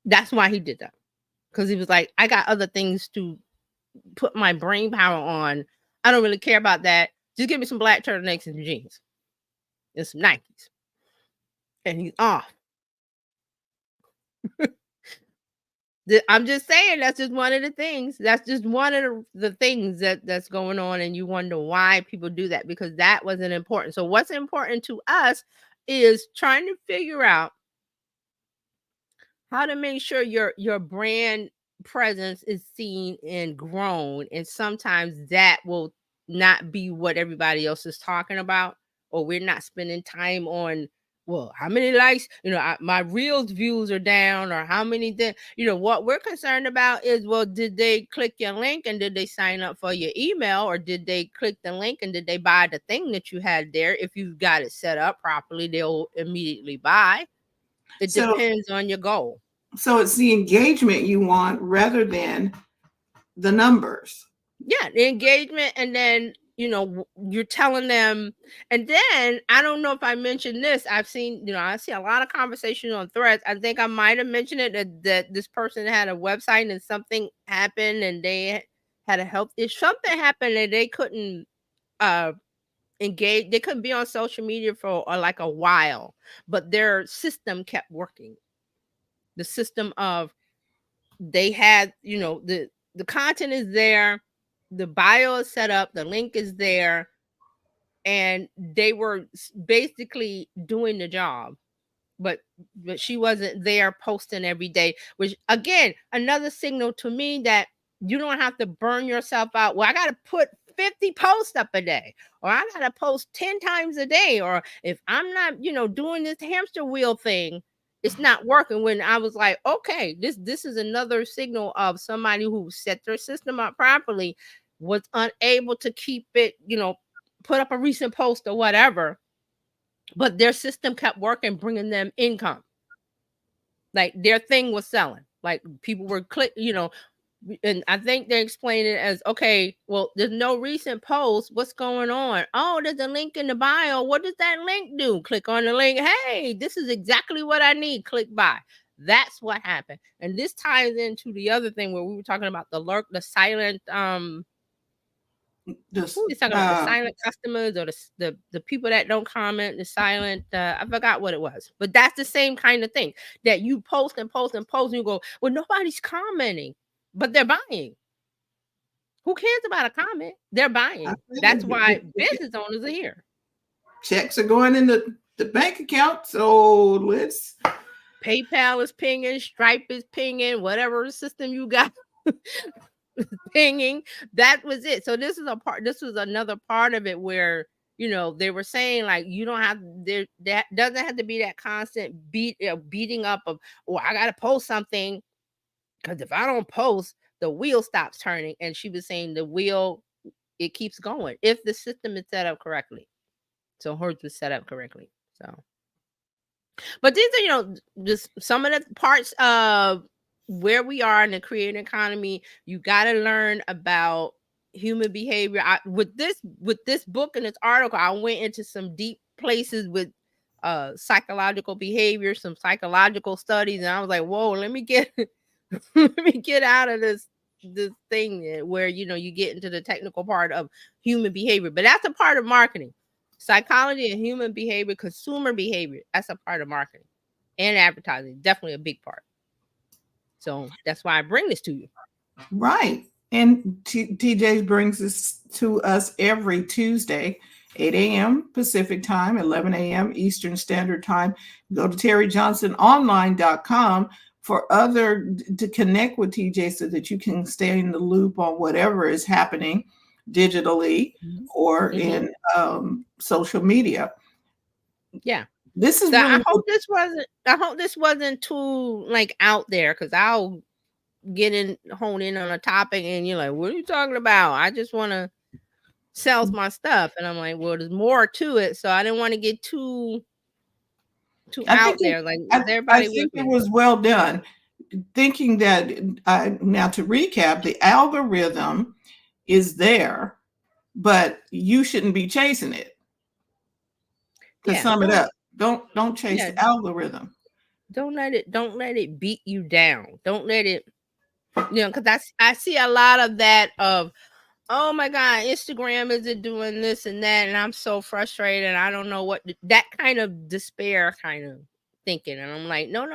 Speaker 2: That's why he did that. Because he was like, I got other things to put my brain power on. I don't really care about that. Just give me some black turtlenecks and jeans and some Nikes. And he's off. I'm just saying that's just one of the things. That's just one of the things that's going on. And you wonder why people do that, because that wasn't important. So what's important to us is trying to figure out how to make sure your brand presence is seen and grown. And sometimes that will not be what everybody else is talking about, or we're not spending time on, well, how many likes, my reels views are down, or how many what we're concerned about is, well, did they click your link and did they sign up for your email, or did they click the link and did they buy the thing that you had there? If you've got it set up properly, they'll immediately buy. It depends on your goal.
Speaker 1: So it's the engagement you want rather than the numbers.
Speaker 2: Yeah, the engagement. And then, you're telling them. And then I don't know if I mentioned this. I've seen, I see a lot of conversations on Threads. I think I might have mentioned it that this person had a website and something happened and they had a health issue. Something happened and they couldn't engage. They couldn't be on social media for like a while, but their system kept working. The system of they had, the content is there, the bio is set up, the link is there, and they were basically doing the job. But she wasn't there posting every day, which again, another signal to me that you don't have to burn yourself out. Well, I got to put 50 posts up a day, or I got to post 10 times a day, or if I'm not, doing this hamster wheel thing, it's not working. When I was like, okay, this is another signal of somebody who set their system up properly, was unable to keep it, put up a recent post or whatever, but their system kept working, bringing them income. Like their thing was selling. Like people were and I think they explained it as, okay, well, there's no recent posts. What's going on? Oh, there's a link in the bio. What does that link do? Click on the link. Hey, this is exactly what I need. Click buy. That's what happened. And this ties into the other thing where we were talking about the silent, who was talking about the silent customers or the people that don't comment, the silent, I forgot what it was, but that's the same kind of thing that you post and post and post and you go, well, nobody's commenting, but they're buying. Who cares about a comment? They're buying. That's why business owners are here.
Speaker 1: Checks are going in the bank account. So let's.
Speaker 2: PayPal is pinging, Stripe is pinging, whatever system you got pinging. That was it. So this was another part of it where, they were saying like, you don't have that doesn't have to be that constant beating up of, I got to post something, because if I don't post, the wheel stops turning. And she was saying the wheel, it keeps going if the system is set up correctly. So hers was set up correctly. So, but these are, just some of the parts of where we are in the creator economy. You got to learn about human behavior. With this book and this article, I went into some deep places with psychological behavior, some psychological studies, and I was like, whoa, let me get let me get out of this thing where you get into the technical part of human behavior. But that's a part of marketing. Psychology and human behavior, consumer behavior, that's a part of marketing and advertising. Definitely a big part. So that's why I bring this to you.
Speaker 1: Right. And TJ brings this to us every Tuesday, 8 a.m. Pacific time, 11 a.m. Eastern Standard Time. Go to terryjohnsononline.com to connect with TJ so that you can stay in the loop on whatever is happening digitally or in social media.
Speaker 2: Yeah.
Speaker 1: This is
Speaker 2: so
Speaker 1: really
Speaker 2: I hope this wasn't too like out there, because I'll hone in on a topic and you're like, what are you talking about? I just want to sell my stuff. And I'm like, well, there's more to it. So I didn't want to get too out there. Like, everybody
Speaker 1: I think it was well done. Thinking that now to recap, the algorithm is there, but you shouldn't be chasing it. To sum it up, don't chase the algorithm.
Speaker 2: Don't let it beat you down. Don't let it, because I see a lot of that of, oh my God, Instagram isn't doing this and that, and I'm so frustrated, and I don't know what that kind of despair kind of thinking. And I'm like, no.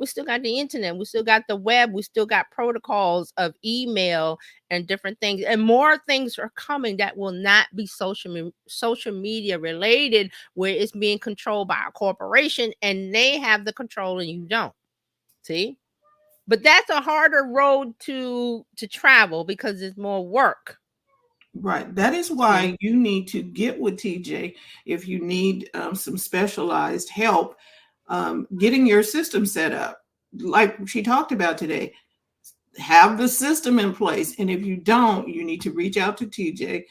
Speaker 2: We still got the internet, we still got the web, we still got protocols of email and different things, and more things are coming that will not be social media related, where it's being controlled by a corporation and they have the control and you don't. See? But that's a harder road to travel because it's more work.
Speaker 1: Right. That is why you need to get with TJ if you need some specialized help getting your system set up. Like she talked about today, have the system in place. And if you don't, you need to reach out to TJ,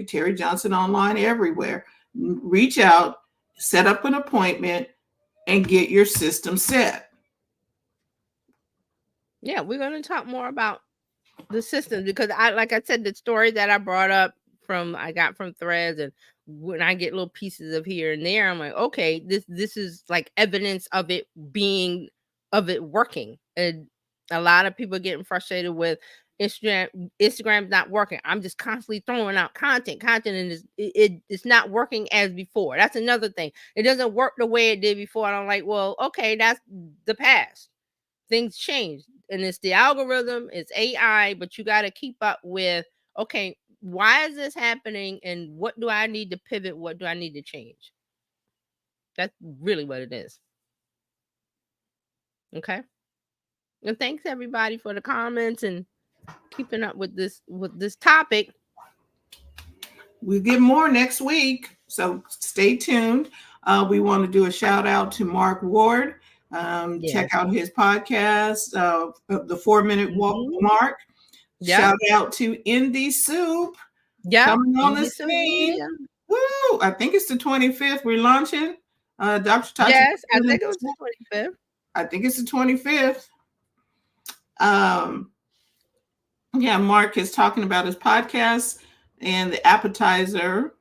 Speaker 1: Terry Johnson Online everywhere. Reach out, set up an appointment, and get your system set.
Speaker 2: Yeah, we're going to talk more about the system, because like I said, the story that I brought up I got from Threads, and when I get little pieces of here and there, I'm like, okay, this is like evidence of it working. And a lot of people getting frustrated with Instagram's not working. I'm just constantly throwing out content, and it's not working as before. That's another thing. It doesn't work the way it did before. And I'm like, well, okay, that's the past. Things change, and it's the algorithm, it's AI, but you got to keep up with, okay, why is this happening, and what do I need to pivot? What do I need to change? That's really what it is. Okay. And thanks everybody for the comments and keeping up with this topic.
Speaker 1: We'll get more next week, so stay tuned. We want to do a shout out to Mark Ward. Check out his podcast, the 4-Minute Walk Mark. Yep. Shout out to Indie Soup. Coming on the scene. Woo! I think it's the 25th. We're launching. Dr. Tasha.
Speaker 2: Yes, I think it was the 25th.
Speaker 1: I think it's the 25th. Yeah, Mark is talking about his podcast, and the appetizer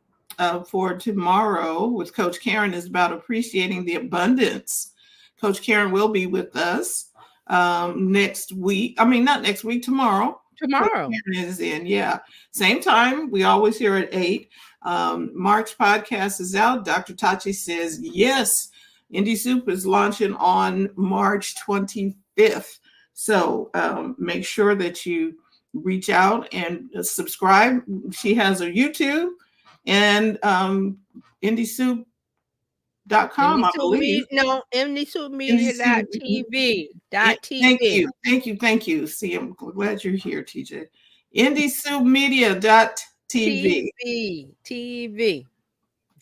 Speaker 1: for tomorrow with Coach Karen is about appreciating the abundance. Coach Karen will be with us next week. I mean, not next week, tomorrow.
Speaker 2: Tomorrow.
Speaker 1: Coach Karen is in, yeah. Same time. We always hear at 8. Mark's podcast is out. Dr. Tachi says, yes, Indie Soup is launching on March 25th. So make sure that you reach out and subscribe. She has a YouTube and IndieSoup.com, I believe.
Speaker 2: IndieSoupMedia.tv.
Speaker 1: Thank you. See, I'm glad you're here, TJ. IndieSoupMedia.tv.
Speaker 2: TV.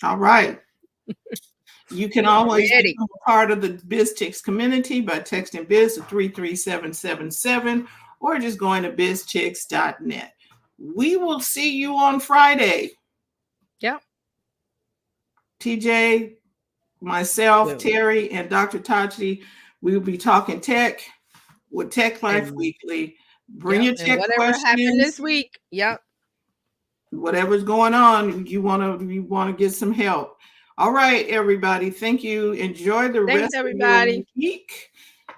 Speaker 1: All right. You can always become a part of the Bizchicks community by texting Biz to 33777 or just going to bizchicks.net. We will see you on Friday.
Speaker 2: Yep.
Speaker 1: TJ, myself, Terry, and Dr. Tachi, we will be talking tech with Tech Life Weekly. Bring your tech
Speaker 2: whatever
Speaker 1: questions.
Speaker 2: happened this week. Yep.
Speaker 1: Whatever's going on, you want to get some help. All right, everybody. Thank you. Enjoy the rest of your week.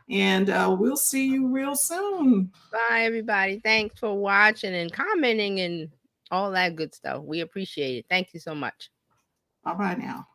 Speaker 1: And we'll see you real soon.
Speaker 2: Bye, everybody. Thanks for watching and commenting and all that good stuff. We appreciate it. Thank you so much.
Speaker 1: All right now.